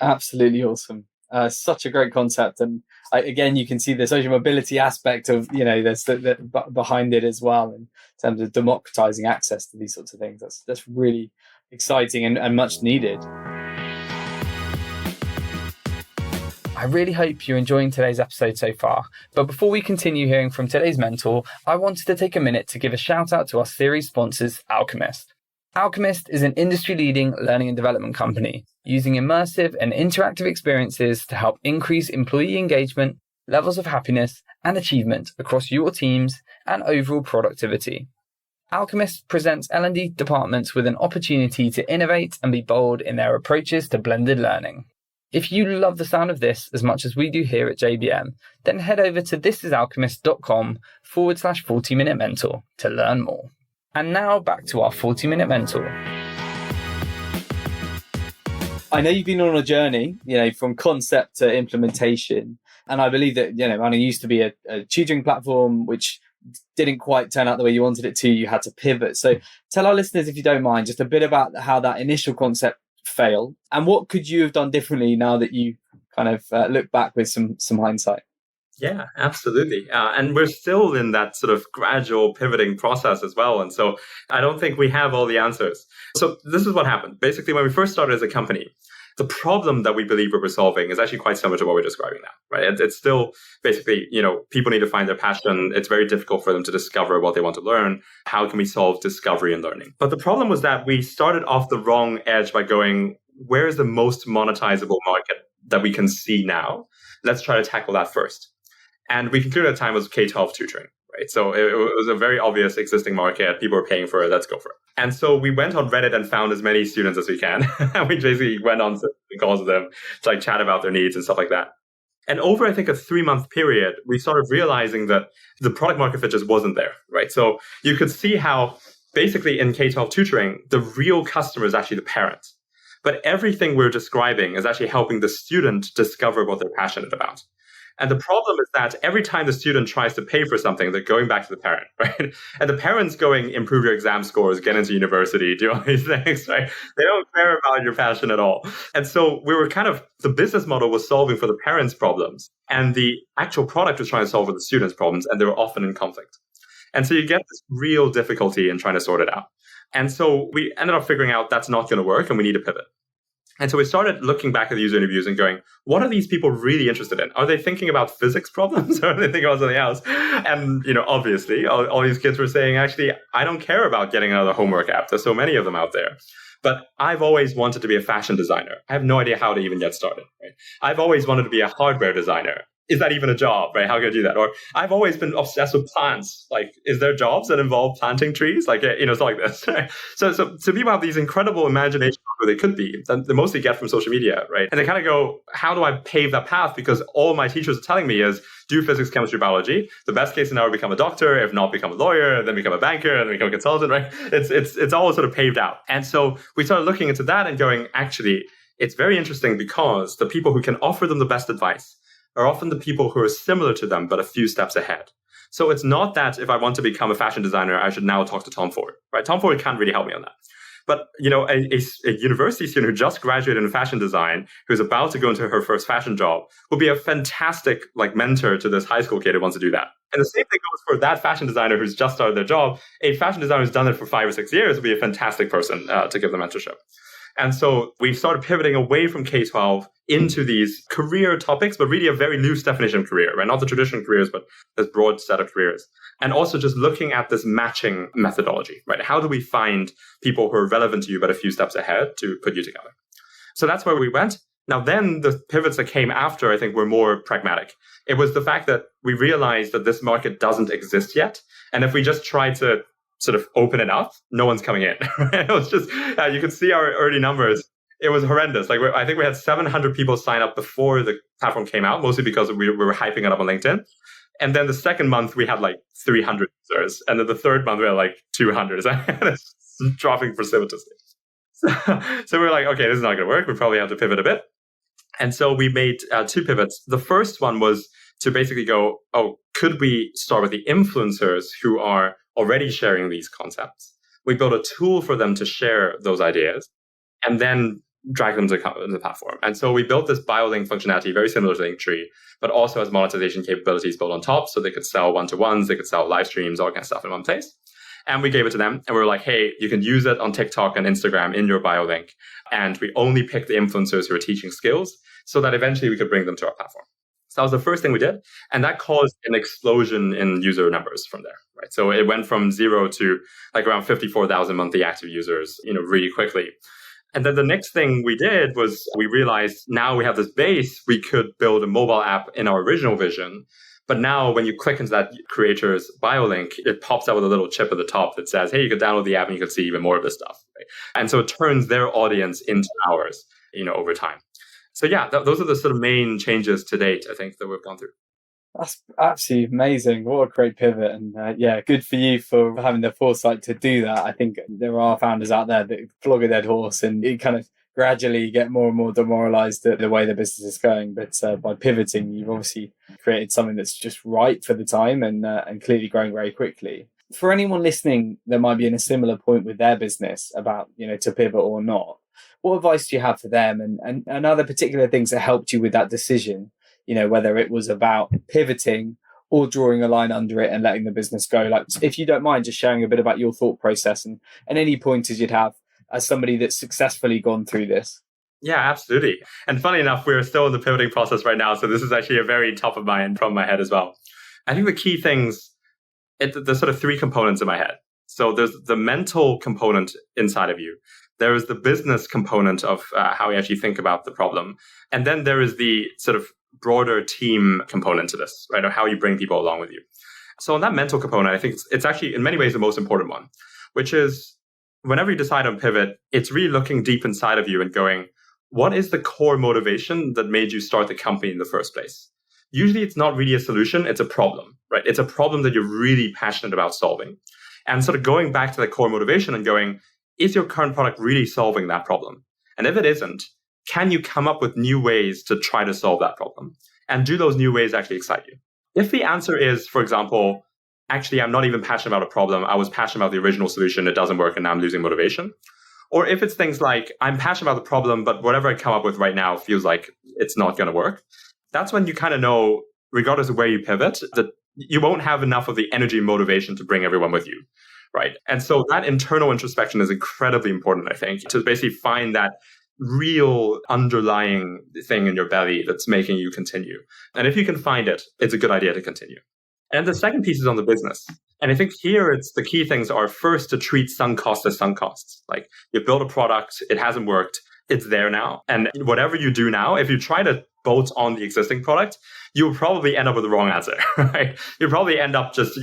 Speaker 2: Absolutely awesome. Such a great concept. And again, you can see the social mobility aspect of, there's behind it as well in terms of democratizing access to these sorts of things. That's really exciting and much needed. I really hope you're enjoying today's episode so far. But before we continue hearing from today's mentor, I wanted to take a minute to give a shout out to our series sponsors, Alchemist. Alchemist is an industry-leading learning and development company using immersive and interactive experiences to help increase employee engagement, levels of happiness, and achievement across your teams and overall productivity. Alchemist presents L&D departments with an opportunity to innovate and be bold in their approaches to blended learning. If you love the sound of this as much as we do here at JBM, then head over to thisisalchemist.com/40-minute mentor to learn more. And now back to our 40-minute mentor. I know you've been on a journey, from concept to implementation. And I believe that, Money used to be a tutoring platform, which didn't quite turn out the way you wanted it to. You had to pivot. So tell our listeners, if you don't mind, just a bit about how that initial concept failed and what could you have done differently now that you kind of look back with some hindsight.
Speaker 1: Yeah, absolutely. And we're still in that sort of gradual pivoting process as well. And so I don't think we have all the answers. So this is what happened. Basically, when we first started as a company, the problem that we believe we were solving is actually quite similar to what we're describing now, right? It's still basically, people need to find their passion. It's very difficult for them to discover what they want to learn. How can we solve discovery and learning? But the problem was that we started off the wrong edge by going, where is the most monetizable market that we can see now? Let's try to tackle that first. And we concluded at the time was K-12 tutoring, right? So it was a very obvious existing market. People were paying for it. Let's go for it. And so we went on Reddit and found as many students as we can. And we basically went on calls with them to chat about their needs and stuff like that. And over, I think, a 3-month period, we started realizing that the product market fit just wasn't there, right? So you could see how basically in K-12 tutoring, the real customer is actually the parent. But everything we're describing is actually helping the student discover what they're passionate about. And the problem is that every time the student tries to pay for something, they're going back to the parent, right? And the parent's going, improve your exam scores, get into university, do all these things, right? They don't care about your passion at all. And so we were the business model was solving for the parents' problems, and the actual product was trying to solve for the students' problems, and they were often in conflict. And so you get this real difficulty in trying to sort it out. And so we ended up figuring out that's not going to work, and we need to pivot. And so we started looking back at the user interviews and going, what are these people really interested in? Are they thinking about physics problems or are they thinking about something else? And, obviously, all these kids were saying, actually, I don't care about getting another homework app. There's so many of them out there. But I've always wanted to be a fashion designer. I have no idea how to even get started. Right? I've always wanted to be a hardware designer. Is that even a job, right? How can I do that? Or I've always been obsessed with plants. Is there jobs that involve planting trees? Stuff like this. Right? So people have these incredible imaginations of where they could be that they mostly get from social media, right? And they kind of go, how do I pave that path? Because all my teachers are telling me is do physics, chemistry, biology. The best case scenario, become a doctor. If not, become a lawyer, then become a banker, and then become a consultant, right? It's all sort of paved out. And so we started looking into that and going, actually, it's very interesting because the people who can offer them the best advice are often the people who are similar to them, but a few steps ahead. So it's not that if I want to become a fashion designer, I should now talk to Tom Ford, right? Tom Ford can't really help me on that. But, a university student who just graduated in fashion design, who's about to go into her first fashion job, will be a fantastic mentor to this high school kid who wants to do that. And the same thing goes for that fashion designer who's just started their job. A fashion designer who's done it for 5 or 6 years will be a fantastic person to give them mentorship. And so we started pivoting away from K-12 into these career topics, but really a very loose definition of career, right? Not the traditional careers, but this broad set of careers. And also just looking at this matching methodology, right? How do we find people who are relevant to you, but a few steps ahead to put you together? So that's where we went. Now, then the pivots that came after, I think, were more pragmatic. It was the fact that we realized that this market doesn't exist yet. And if we just try to sort of open it up, no one's coming in. It was just, you could see our early numbers. It was horrendous. I think we had 700 people sign up before the platform came out, mostly because we were hyping it up on LinkedIn. And then the second month, we had 300 users. And then the third month, we had 200. And it's dropping precipitously. So we were like, okay, this is not going to work. We probably have to pivot a bit. And so we made 2 pivots. The first one was to basically go, could we start with the influencers who are already sharing these concepts? We built a tool for them to share those ideas and then drag them to the platform. And so we built this BioLink functionality, very similar to Linktree, but also has monetization capabilities built on top. So they could sell one-to-ones, they could sell live streams, all kinds of stuff in one place. And we gave it to them and we were like, hey, you can use it on TikTok and Instagram in your BioLink. And we only pick the influencers who are teaching skills. so that eventually we could bring them to our platform. So that was the first thing we did. And that caused an explosion in user numbers from there, right? So it went from 0 to like around 54,000 monthly active users, really quickly. And then the next thing we did was we realized now we have this base, we could build a mobile app in our original vision. But now when you click into that creator's bio link, it pops out with a little chip at the top that says, hey, you could download the app and you can see even more of this stuff. Right? And so it turns their audience into ours, over time. So yeah, those are the sort of main changes to date, I think, that we've gone through.
Speaker 2: That's absolutely amazing. What a great pivot. And good for you for having the foresight to do that. I think there are founders out there that flog a dead horse and you kind of gradually get more and more demoralized at the way the business is going. But by pivoting, you've obviously created something that's just right for the time and clearly growing very quickly. For anyone listening that might be in a similar point with their business about, to pivot or not, what advice do you have for them and other particular things that helped you with that decision? Whether it was about pivoting or drawing a line under it and letting the business go. Like, if you don't mind just sharing a bit about your thought process and any pointers you'd have as somebody that's successfully gone through this.
Speaker 1: Yeah, absolutely. And funny enough, we're still in the pivoting process right now. So this is actually a very top of mind from my head as well. I think the key things, there's sort of three components in my head. So there's the mental component inside of you. There is the business component of how we actually think about the problem. And then there is the sort of broader team component to this, right? Or how you bring people along with you. So on that mental component, I think it's actually in many ways the most important one, which is whenever you decide on pivot, it's really looking deep inside of you and going, what is the core motivation that made you start the company in the first place? Usually it's not really a solution, it's a problem, right? It's a problem that you're really passionate about solving. And sort of going back to the core motivation and going, is your current product really solving that problem? And if it isn't, can you come up with new ways to try to solve that problem? And do those new ways actually excite you? If the answer is, for example, actually, I'm not even passionate about a problem. I was passionate about the original solution. It doesn't work and now I'm losing motivation. Or if it's things like, I'm passionate about the problem, but whatever I come up with right now feels like it's not going to work. That's when you kind of know, regardless of where you pivot, that you won't have enough of the energy and motivation to bring everyone with you, right? And so that internal introspection is incredibly important, I think, to basically find that real underlying thing in your belly that's making you continue. And if you can find it, it's a good idea to continue. And the second piece is on the business. And I think here it's the key things are first to treat sunk costs as sunk costs. Like you build a product, it hasn't worked, it's there now. And whatever you do now, if you try to bolt on the existing product, you'll probably end up with the wrong answer, right? You'll probably end up just,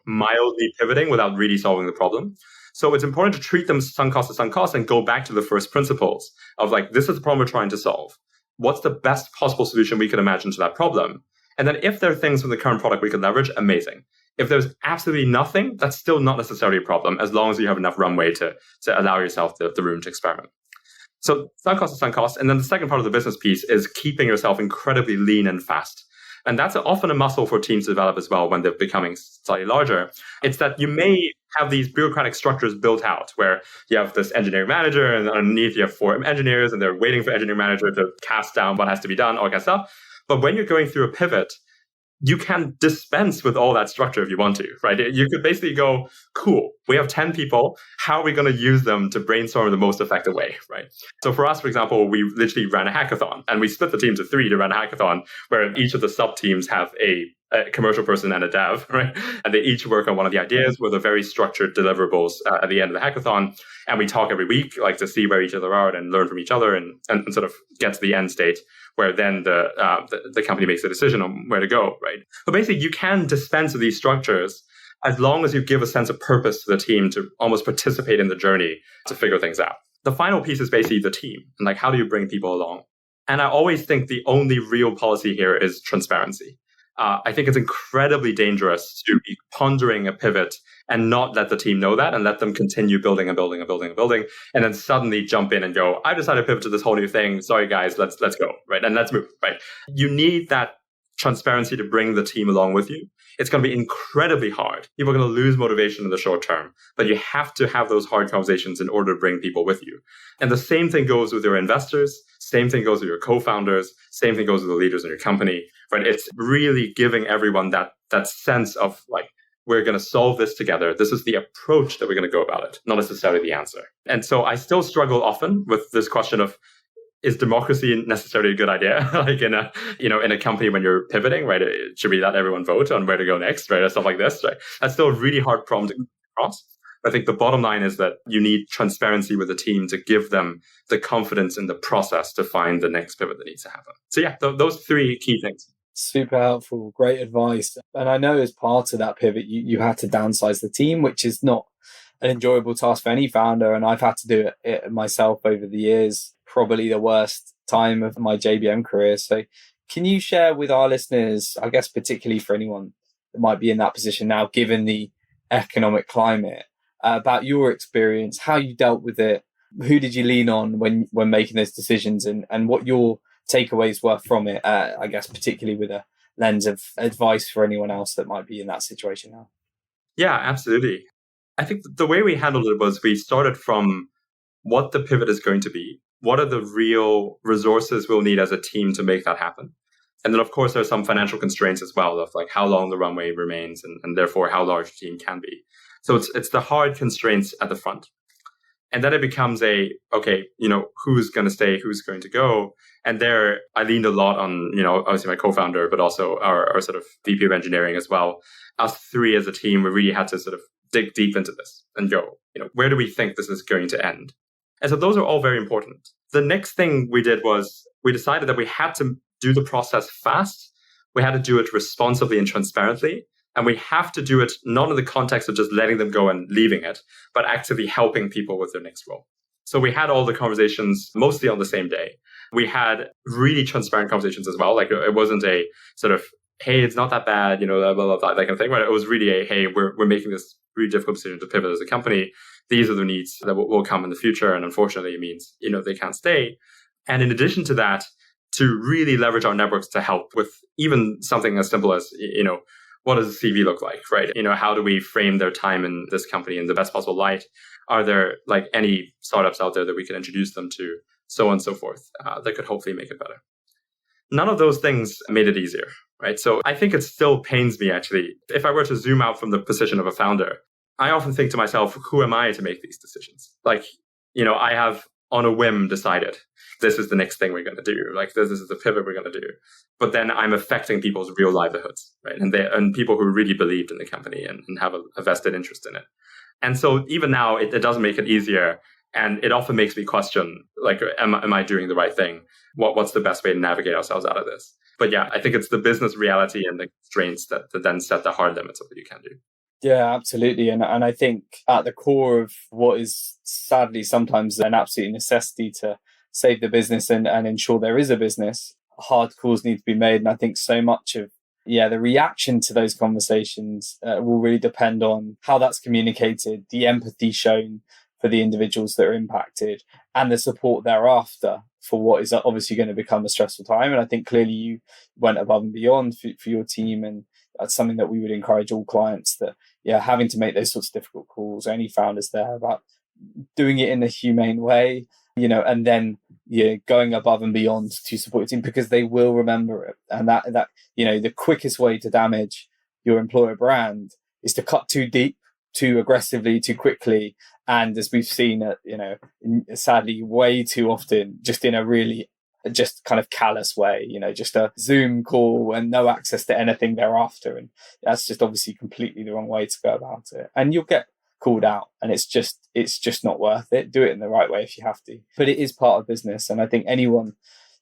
Speaker 1: mildly pivoting without really solving the problem. So it's important to treat them sunk cost as sunk costs and go back to the first principles of like, this is the problem we're trying to solve. What's the best possible solution we can imagine to that problem? And then if there are things from the current product we can leverage, amazing. If there's absolutely nothing, that's still not necessarily a problem as long as you have enough runway to allow yourself the room to experiment. So sunk cost is sunk cost. And then the second part of the business piece is keeping yourself incredibly lean and fast. And that's often a muscle for teams to develop as well when they're becoming slightly larger. It's that you may have these bureaucratic structures built out where you have this engineering manager and underneath you have 4 engineers and they're waiting for engineering manager to cast down what has to be done, all that kind of stuff. But when you're going through a pivot, you can dispense with all that structure if you want to, right? You could basically go, cool, we have 10 people. How are we going to use them to brainstorm in the most effective way, right? So for us, for example, we literally ran a hackathon and we split the teams of 3 to run a hackathon where each of the sub teams have a commercial person and a dev, right? And they each work on one of the ideas with a very structured deliverables at the end of the hackathon. And we talk every week, like to see where each other are and learn from each other and sort of get to the end state where then the company makes a decision on where to go, right? But basically, you can dispense with these structures as long as you give a sense of purpose to the team to almost participate in the journey to figure things out. The final piece is basically the team and like how do you bring people along? And I always think the only real policy here is transparency. I think it's incredibly dangerous to be pondering a pivot and not let the team know that and let them continue building and building and building and building and then suddenly jump in and go, I've decided to pivot to this whole new thing. Sorry, guys, let's go, right? And let's move, right? You need that transparency to bring the team along with you. It's going to be incredibly hard. People are going to lose motivation in the short term, but you have to have those hard conversations in order to bring people with you. And the same thing goes with your investors. Same thing goes with your co-founders. Same thing goes with the leaders in your company, right? It's really giving everyone that sense of like, we're going to solve this together. This is the approach that we're going to go about it, not necessarily the answer. And so I still struggle often with this question of, is democracy necessarily a good idea? Like in a company when you're pivoting, right? Should we let everyone vote on where to go next, right? Or stuff like this, right? That's still a really hard problem to cross. I think the bottom line is that you need transparency with the team to give them the confidence in the process to find the next pivot that needs to happen. So yeah, those three key things.
Speaker 2: Super helpful. Great advice. And I know as part of that pivot, you had to downsize the team, which is not an enjoyable task for any founder. And I've had to do it myself over the years, probably the worst time of my JBM career. So can you share with our listeners, I guess, particularly for anyone that might be in that position now, given the economic climate, about your experience, how you dealt with it, who did you lean on when making those decisions, and what your takeaways were from it, I guess, particularly with a lens of advice for anyone else that might be in that situation now?
Speaker 1: Yeah, absolutely. I think the way we handled it was we started from what the pivot is going to be. What are the real resources we'll need as a team to make that happen? And then, of course, there's some financial constraints as well of like how long the runway remains and therefore how large a team can be. So it's the hard constraints at the front. And then it becomes who's going to stay, who's going to go. And there I leaned a lot on, obviously my co-founder, but also our sort of VP of engineering as well. Us three as a team, we really had to sort of dig deep into this and go, where do we think this is going to end? And so those are all very important. The next thing we did was we decided that we had to do the process fast. We had to do it responsibly and transparently. And we have to do it not in the context of just letting them go and leaving it, but actively helping people with their next role. So we had all the conversations mostly on the same day. We had really transparent conversations as well. Like it wasn't a sort of, hey, it's not that bad, blah, blah, blah, that kind of thing. Right? It was really a, hey, we're making this really difficult decision to pivot as a company. These are the needs that will come in the future. And unfortunately, it means, they can't stay. And in addition to that, to really leverage our networks to help with even something as simple as, what does a CV look like, right? How do we frame their time in this company in the best possible light? Are there like any startups out there that we can introduce them to, so on and so forth, that could hopefully make it better? None of those things made it easier, right? So I think it still pains me actually. If I were to zoom out from the position of a founder, I often think to myself, who am I to make these decisions? Like, I have on a whim decided this is the next thing we're going to do. Like this is the pivot we're going to do. But then I'm affecting people's real livelihoods, right? And people who really believed in the company and have a vested interest in it. And so even now, it doesn't make it easier. And it often makes me question, like, am I doing the right thing? What's the best way to navigate ourselves out of this? But yeah, I think it's the business reality and the constraints that then set the hard limits of what you can do.
Speaker 2: Yeah, absolutely. And I think at the core of what is sadly sometimes an absolute necessity to save the business and ensure there is a business, hard calls need to be made. And I think so much of the reaction to those conversations will really depend on how that's communicated, the empathy shown for the individuals that are impacted, and the support thereafter for what is obviously going to become a stressful time. And I think clearly you went above and beyond for your team, and that's something that we would encourage all clients that, having to make those sorts of difficult calls, any founders there, about doing it in a humane way, and then going above and beyond to support your team, because they will remember it. And that the quickest way to damage your employer brand is to cut too deep, too aggressively, too quickly. And as we've seen, sadly, way too often, just in a really just kind of callous way, just a Zoom call and no access to anything thereafter. And that's just obviously completely the wrong way to go about it. And you'll get called out, and it's just not worth it. Do it in the right way if you have to. But it is part of business. And I think anyone,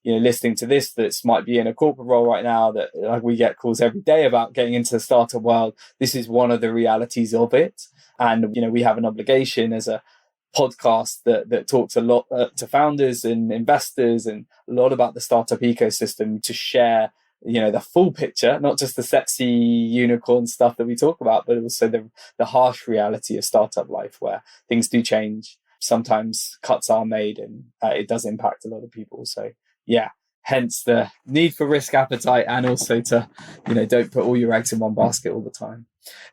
Speaker 2: listening to this that might be in a corporate role right now, that like we get calls every day about getting into the startup world. This is one of the realities of it. And, we have an obligation as a podcast that talks a lot to founders and investors and a lot about the startup ecosystem, to share, the full picture, not just the sexy unicorn stuff that we talk about, but also the harsh reality of startup life, where things do change. Sometimes cuts are made, and it does impact a lot of people. So hence the need for risk appetite, and also to, don't put all your eggs in one basket all the time.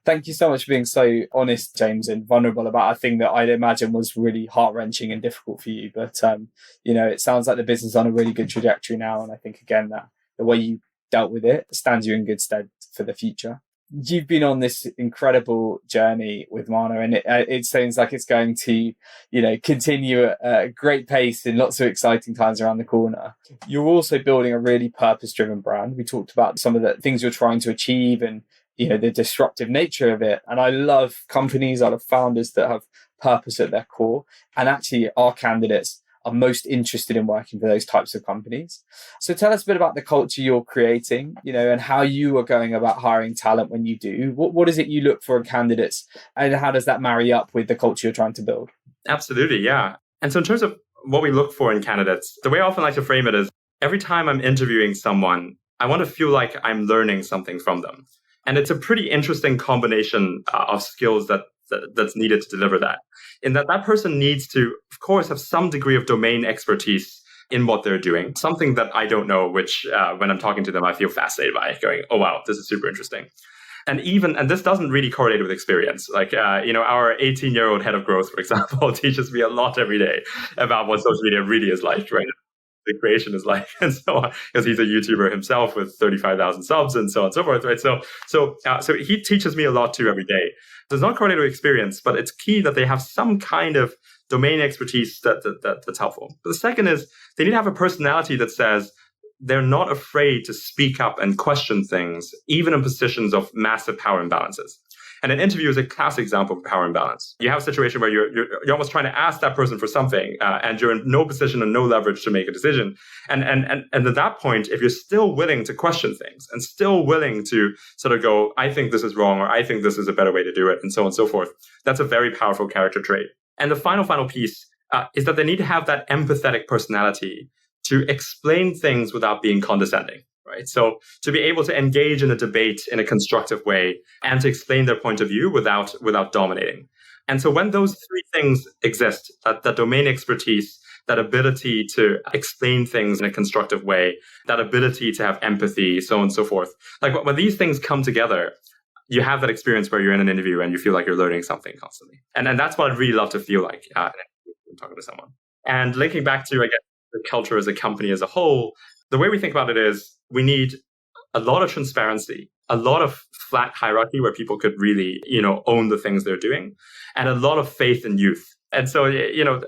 Speaker 2: Thank you so much for being so honest, James, and vulnerable about a thing that I'd imagine was really heart-wrenching and difficult for you. But, it sounds like the business is on a really good trajectory now. And I think, again, that the way you dealt with it stands you in good stead for the future. You've been on this incredible journey with Mana, and it seems like it's going to, continue at a great pace in lots of exciting times around the corner. You're also building a really purpose-driven brand. We talked about some of the things you're trying to achieve and, the disruptive nature of it. And I love companies, I love founders that have purpose at their core. And actually, our candidates are most interested in working for those types of companies. So tell us a bit about the culture you're creating, and how you are going about hiring talent when you do. What is it you look for in candidates, and how does that marry up with the culture you're trying to build?
Speaker 1: Absolutely, yeah. And so in terms of what we look for in candidates, the way I often like to frame it is every time I'm interviewing someone, I want to feel like I'm learning something from them. And it's a pretty interesting combination of skills that's needed to deliver that. In that person needs to, of course, have some degree of domain expertise in what they're doing, something that I don't know, which when I'm talking to them, I feel fascinated by, going, oh, wow, this is super interesting. And this doesn't really correlate with experience. Like, our 18-year-old head of growth, for example, teaches me a lot every day about what social media really is like, right? The creation is like, and so on, because he's a YouTuber himself with 35,000 subs and so on and so forth, right? So he teaches me a lot too every day. So it's not correlated with experience, but it's key that they have some kind of domain expertise that's helpful. But the second is they need to have a personality that says they're not afraid to speak up and question things, even in positions of massive power imbalances. And an interview is a classic example of power imbalance. You have a situation where you're almost trying to ask that person for something, and you're in no position and no leverage to make a decision. And at that point, if you're still willing to question things and still willing to sort of go, I think this is wrong, or I think this is a better way to do it, and so on and so forth, that's a very powerful character trait. And the final piece is that they need to have that empathetic personality to explain things without being condescending. Right. So to be able to engage in a debate in a constructive way and to explain their point of view without dominating. And so when those three things exist, that domain expertise, that ability to explain things in a constructive way, that ability to have empathy, so on and so forth, like when these things come together, you have that experience where you're in an interview and you feel like you're learning something constantly. And that's what I'd really love to feel like when talking to someone. And linking back to, I guess, the culture as a company as a whole, the way we think about it is we need a lot of transparency, a lot of flat hierarchy where people could really, own the things they're doing, and a lot of faith in youth. And so,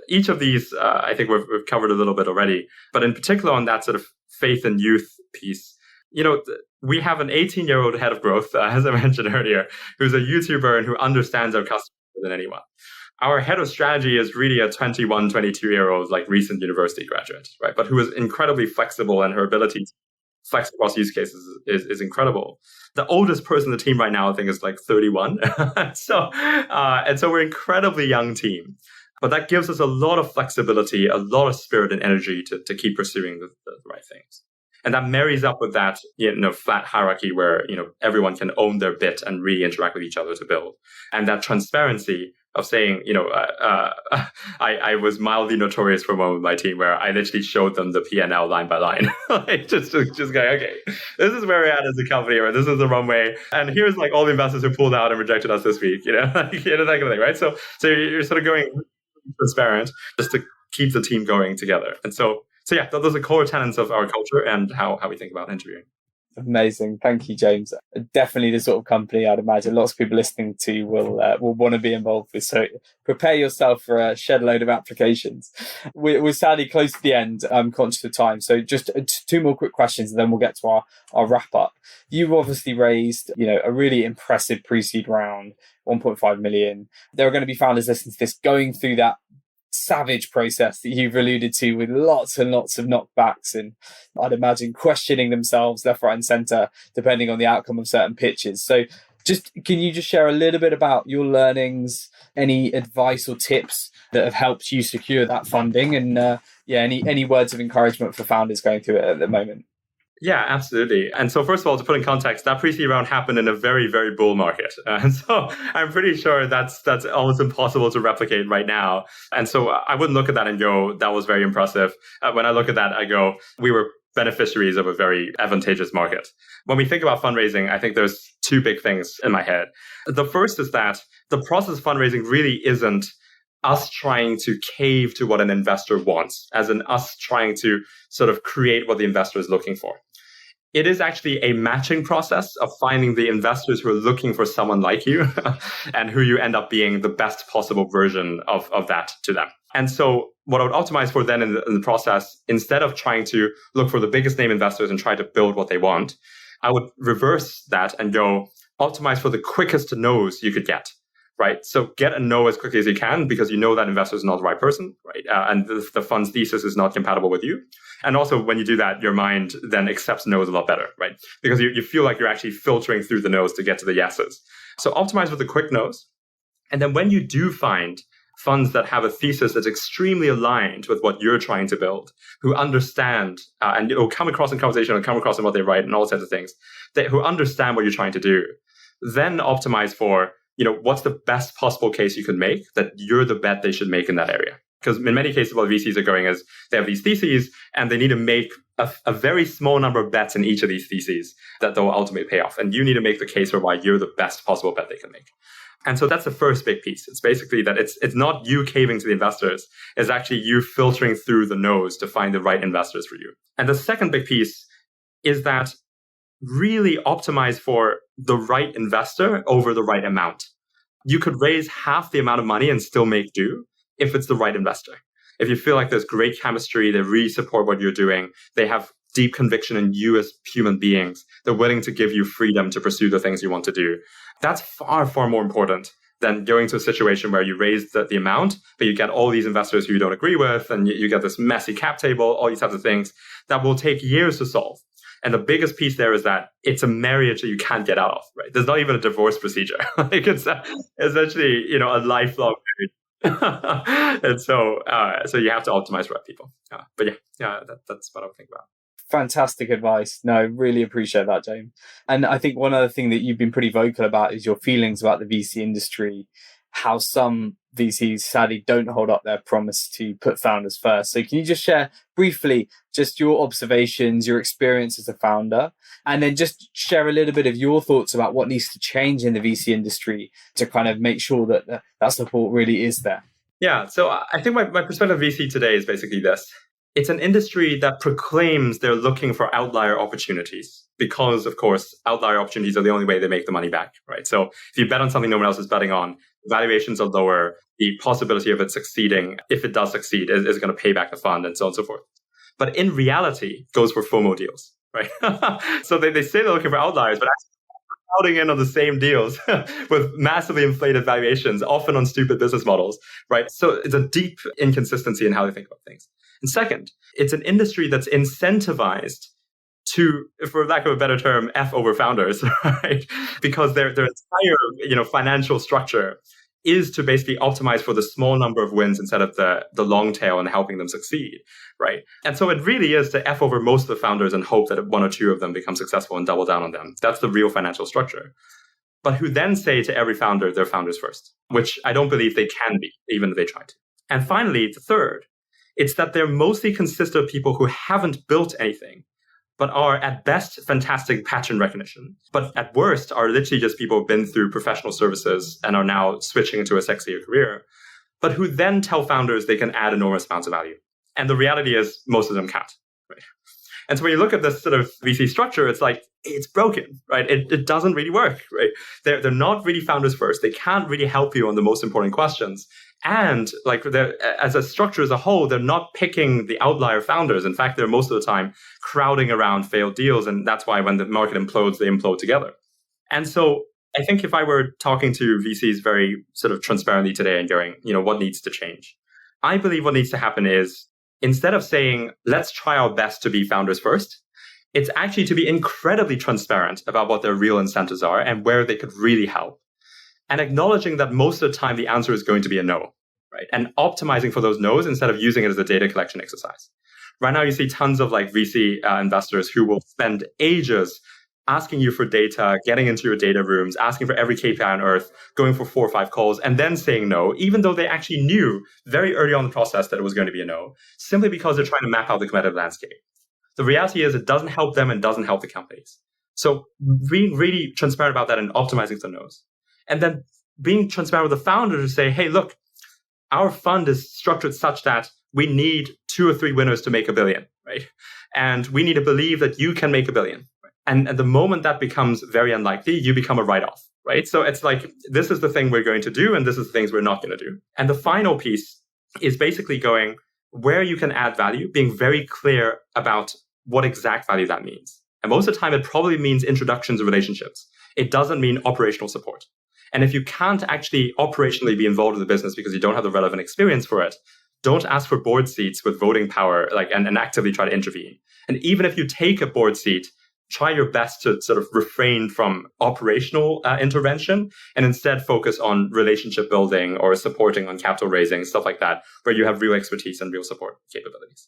Speaker 1: each of these, I think we've covered a little bit already, but in particular on that sort of faith in youth piece, we have an 18-year-old head of growth, as I mentioned earlier, who's a YouTuber and who understands our customers more than anyone. Our head of strategy is really a 21, 22-year-old, like recent university graduate, right? But who is incredibly flexible, and her ability to flex across use cases is incredible. The oldest person in the team right now, I think, is like 31. So we're an incredibly young team. But that gives us a lot of flexibility, a lot of spirit and energy to keep pursuing the right things. And that marries up with that, flat hierarchy where, everyone can own their bit and really interact with each other to build. And that transparency of saying, I was mildly notorious for a moment with my team where I literally showed them the P&L line by line. Like just going, okay, this is where we're at as a company, or this is the runway. And here's like all the investors who pulled out and rejected us this week, that kind of thing, right? So you're sort of going transparent just to keep the team going together. And so yeah, those are core tenets of our culture and how we think about interviewing.
Speaker 2: Amazing. Thank you, James. Definitely the sort of company I'd imagine lots of people listening to will want to be involved with. So prepare yourself for a shed load of applications. We're sadly close to the end. I'm conscious of time. So just two more quick questions and then we'll get to our wrap up. You've obviously raised, a really impressive pre-seed round, 1.5 million. There are going to be founders listening to this going through that savage process that you've alluded to with lots and lots of knockbacks and I'd imagine questioning themselves left, right and centre depending on the outcome of certain pitches. So can you just share a little bit about your learnings, any advice or tips that have helped you secure that funding and any words of encouragement for founders going through it at the moment?
Speaker 1: Yeah, absolutely. And so first of all, to put in context, that pre-seed round happened in a very, very bull market. And so I'm pretty sure that's almost impossible to replicate right now. And so I wouldn't look at that and go, that was very impressive. When I look at that, I go, we were beneficiaries of a very advantageous market. When we think about fundraising, I think there's two big things in my head. The first is that the process of fundraising really isn't us trying to cave to what an investor wants, as in us trying to sort of create what the investor is looking for. It is actually a matching process of finding the investors who are looking for someone like you and who you end up being the best possible version of that to them. And so what I would optimize for then in the process, instead of trying to look for the biggest name investors and try to build what they want, I would reverse that and go optimize for the quickest no's you could get. Right. So get a no as quickly as you can because you know that investor is not the right person, right? And the fund's thesis is not compatible with you. And also when you do that, your mind then accepts no's a lot better, right? Because you feel like you're actually filtering through the no's to get to the yeses. So optimize with the quick no's. And then when you do find funds that have a thesis that's extremely aligned with what you're trying to build, who understand, and you'll come across in conversation or come across in what they write and all sorts of things, who understand what you're trying to do, then optimize for what's the best possible case you can make that you're the bet they should make in that area? Because in many cases, what VCs are going is they have these theses and they need to make a very small number of bets in each of these theses that they'll ultimately pay off. And you need to make the case for why you're the best possible bet they can make. And so that's the first big piece. It's basically that it's not you caving to the investors. It's actually you filtering through the no's to find the right investors for you. And the second big piece is that really optimize for the right investor over the right amount. You could raise half the amount of money and still make do if it's the right investor. If you feel like there's great chemistry, they really support what you're doing, they have deep conviction in you as human beings, they're willing to give you freedom to pursue the things you want to do. That's far, far more important than going to a situation where you raise the amount, but you get all these investors who you don't agree with, and you get this messy cap table, all these types of things that will take years to solve. And the biggest piece there is that it's a marriage that you can't get out of, right? There's not even a divorce procedure. Like it's essentially, a lifelong marriage. And so you have to optimize for people. But that's what I would think about.
Speaker 2: Fantastic advice. No, really appreciate that, James. And I think one other thing that you've been pretty vocal about is your feelings about the VC industry, how some VCs sadly don't hold up their promise to put founders first. So can you just share briefly just your observations, your experience as a founder, and then just share a little bit of your thoughts about what needs to change in the VC industry to kind of make sure that that support really is there?
Speaker 1: Yeah, so I think my perspective of VC today is basically this. It's an industry that proclaims they're looking for outlier opportunities because, of course, outlier opportunities are the only way they make the money back, right? So if you bet on something no one else is betting on, valuations are lower, the possibility of it succeeding, if it does succeed, is going to pay back the fund and so on and so forth. But in reality, goes for FOMO deals, right? So they say they're looking for outliers, but actually crowding in on the same deals with massively inflated valuations, often on stupid business models, right? So it's a deep inconsistency in how they think about things. And second, it's an industry that's incentivized to, for lack of a better term, F over founders, right? Because their entire financial structure is to basically optimize for the small number of wins instead of the long tail and helping them succeed, right? And so it really is to F over most of the founders and hope that one or two of them become successful and double down on them. That's the real financial structure. But who then say to every founder, they're founders first, which I don't believe they can be, even if they try to. And finally, the third, it's that they're mostly consist of people who haven't built anything, but are at best fantastic pattern recognition, but at worst are literally just people who've been through professional services and are now switching into a sexier career, but who then tell founders they can add enormous amounts of value. And the reality is most of them can't. Right? And so when you look at this sort of VC structure, it's like, it's broken, right? It doesn't really work, right? They're not really founders first. They can't really help you on the most important questions. And like as a structure as a whole, they're not picking the outlier founders. In fact, they're most of the time crowding around failed deals. And that's why when the market implodes, they implode together. And so I think if I were talking to VCs very sort of transparently today and going, what needs to change? I believe what needs to happen is instead of saying, let's try our best to be founders first, it's actually to be incredibly transparent about what their real incentives are and where they could really help. And acknowledging that most of the time the answer is going to be a no, right? And optimizing for those no's instead of using it as a data collection exercise. Right now, you see tons of like VC investors who will spend ages asking you for data, getting into your data rooms, asking for every KPI on earth, going for 4 or 5 calls, and then saying no, even though they actually knew very early on in the process that it was going to be a no, simply because they're trying to map out the competitive landscape. The reality is it doesn't help them and doesn't help the companies. So being really transparent about that and optimizing for no's. And then being transparent with the founder to say, hey, look, our fund is structured such that we need 2 or 3 winners to make $1 billion, right? And we need to believe that you can make $1 billion. Right? And the moment that becomes very unlikely, you become a write-off, right? So it's like, this is the thing we're going to do, and this is the things we're not going to do. And the final piece is basically going where you can add value, being very clear about what exact value that means. And most of the time, it probably means introductions and relationships. It doesn't mean operational support. And if you can't actually operationally be involved in the business because you don't have the relevant experience for it, don't ask for board seats with voting power, and actively try to intervene. And even if you take a board seat, try your best to sort of refrain from operational intervention and instead focus on relationship building or supporting on capital raising, stuff like that, where you have real expertise and real support capabilities.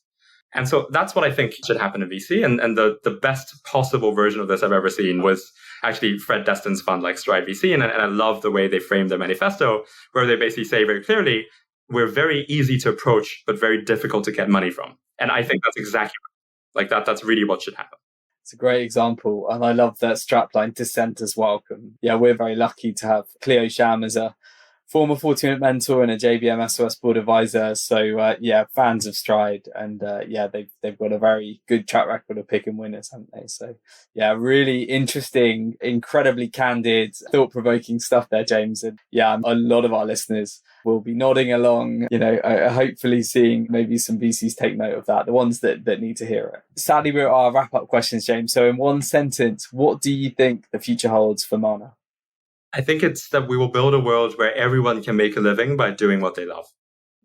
Speaker 1: And so that's what I think should happen in VC. And the best possible version of this I've ever seen was actually Fred Destin's fund like Stride VC. And I love the way they framed their manifesto, where they basically say very clearly, we're very easy to approach, but very difficult to get money from. And I think that's exactly like that. That's really what should happen.
Speaker 2: It's a great example. And I love that strapline, dissenters welcome. Yeah, we're very lucky to have Cleo Sham as a former 40-minute mentor and a JBM SOS board advisor. So fans of Stride. And they've got a very good track record of picking winners, haven't they? So yeah, really interesting, incredibly candid, thought-provoking stuff there, James. And yeah, a lot of our listeners will be nodding along, hopefully seeing maybe some VCs take note of that, the ones that need to hear it. Sadly, we're at our wrap-up questions, James. So in one sentence, what do you think the future holds for Mana?
Speaker 1: I think it's that we will build a world where everyone can make a living by doing what they love.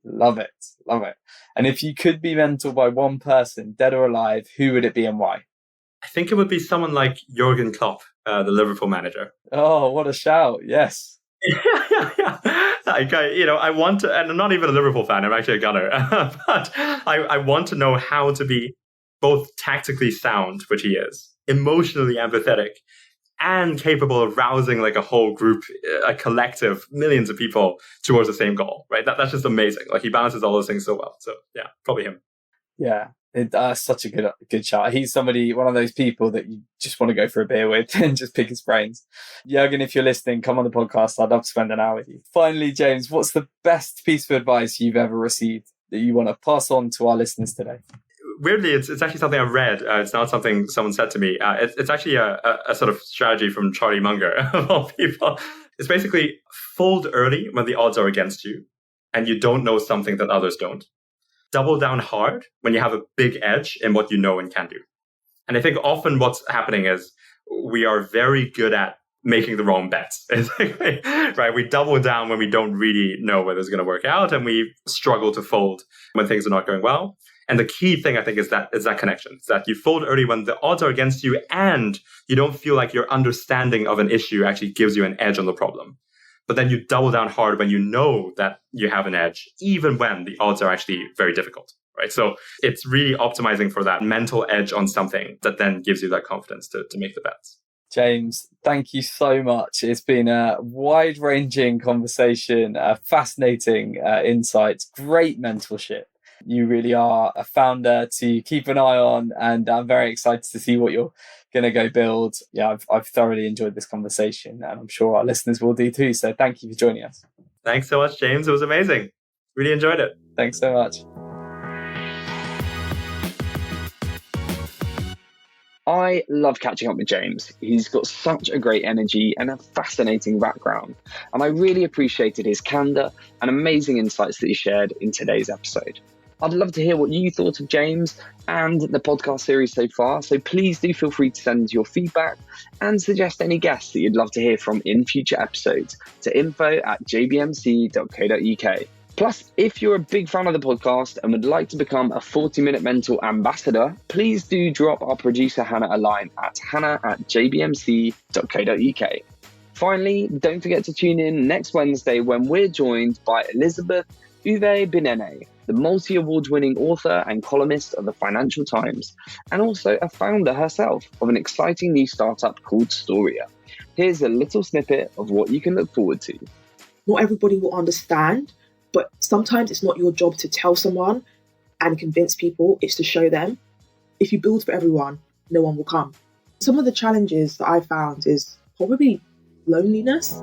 Speaker 2: Love it. Love it. And if you could be mentored by one person, dead or alive, who would it be and why?
Speaker 1: I think it would be someone like Jurgen Klopp, the Liverpool manager.
Speaker 2: Oh, what a shout. Yes.
Speaker 1: Yeah. I want to, and I'm not even a Liverpool fan, I'm actually a Gunner, but I want to know how to be both tactically sound, which he is, emotionally empathetic, and capable of rousing like a whole group, a collective, millions of people towards the same goal, right? That's just amazing. Like he balances all those things so well. So yeah, probably him.
Speaker 2: Yeah, such a good shot. He's one of those people that you just want to go for a beer with and just pick his brains. Jurgen, if you're listening, come on the podcast. I'd love to spend an hour with you. Finally, James, what's the best piece of advice you've ever received that you want to pass on to our listeners today?
Speaker 1: Weirdly, it's actually something I've read. It's not something someone said to me. It's actually a sort of strategy from Charlie Munger, of all people. It's basically fold early when the odds are against you and you don't know something that others don't. Double down hard when you have a big edge in what you know and can do. And I think often what's happening is we are very good at making the wrong bets, right? We double down when we don't really know whether it's going to work out, and we struggle to fold when things are not going well. And the key thing, I think, is that connection. It's that you fold early when the odds are against you and you don't feel like your understanding of an issue actually gives you an edge on the problem. But then you double down hard when you know that you have an edge, even when the odds are actually very difficult, right? So it's really optimizing for that mental edge on something that then gives you that confidence to make the bets.
Speaker 2: James, thank you so much. It's been a wide-ranging conversation, fascinating insights, great mentorship. You really are a founder to keep an eye on, and I'm very excited to see what you're going to go build. Yeah, I've thoroughly enjoyed this conversation, and I'm sure our listeners will do too. So thank you for joining us.
Speaker 1: Thanks so much, James. It was amazing. Really enjoyed it.
Speaker 2: Thanks so much.
Speaker 3: I love catching up with James. He's got such a great energy and a fascinating background, and I really appreciated his candor and amazing insights that he shared in today's episode. I'd love to hear what you thought of James and the podcast series so far, so please do feel free to send your feedback and suggest any guests that you'd love to hear from in future episodes to info@jbmc.co.uk. Plus, if you're a big fan of the podcast and would like to become a 40-Minute Mentor ambassador, please do drop our producer Hannah a line at hannah@jbmc.co.uk. Finally, don't forget to tune in next Wednesday when we're joined by Elizabeth Uwe-Binene, the multi-award-winning author and columnist of the Financial Times, and also a founder herself of an exciting new startup called Storia. Here's a little snippet of what you can look forward to.
Speaker 4: Not everybody will understand, but sometimes it's not your job to tell someone and convince people, it's to show them. If you build for everyone, no one will come. Some of the challenges that I found is probably loneliness.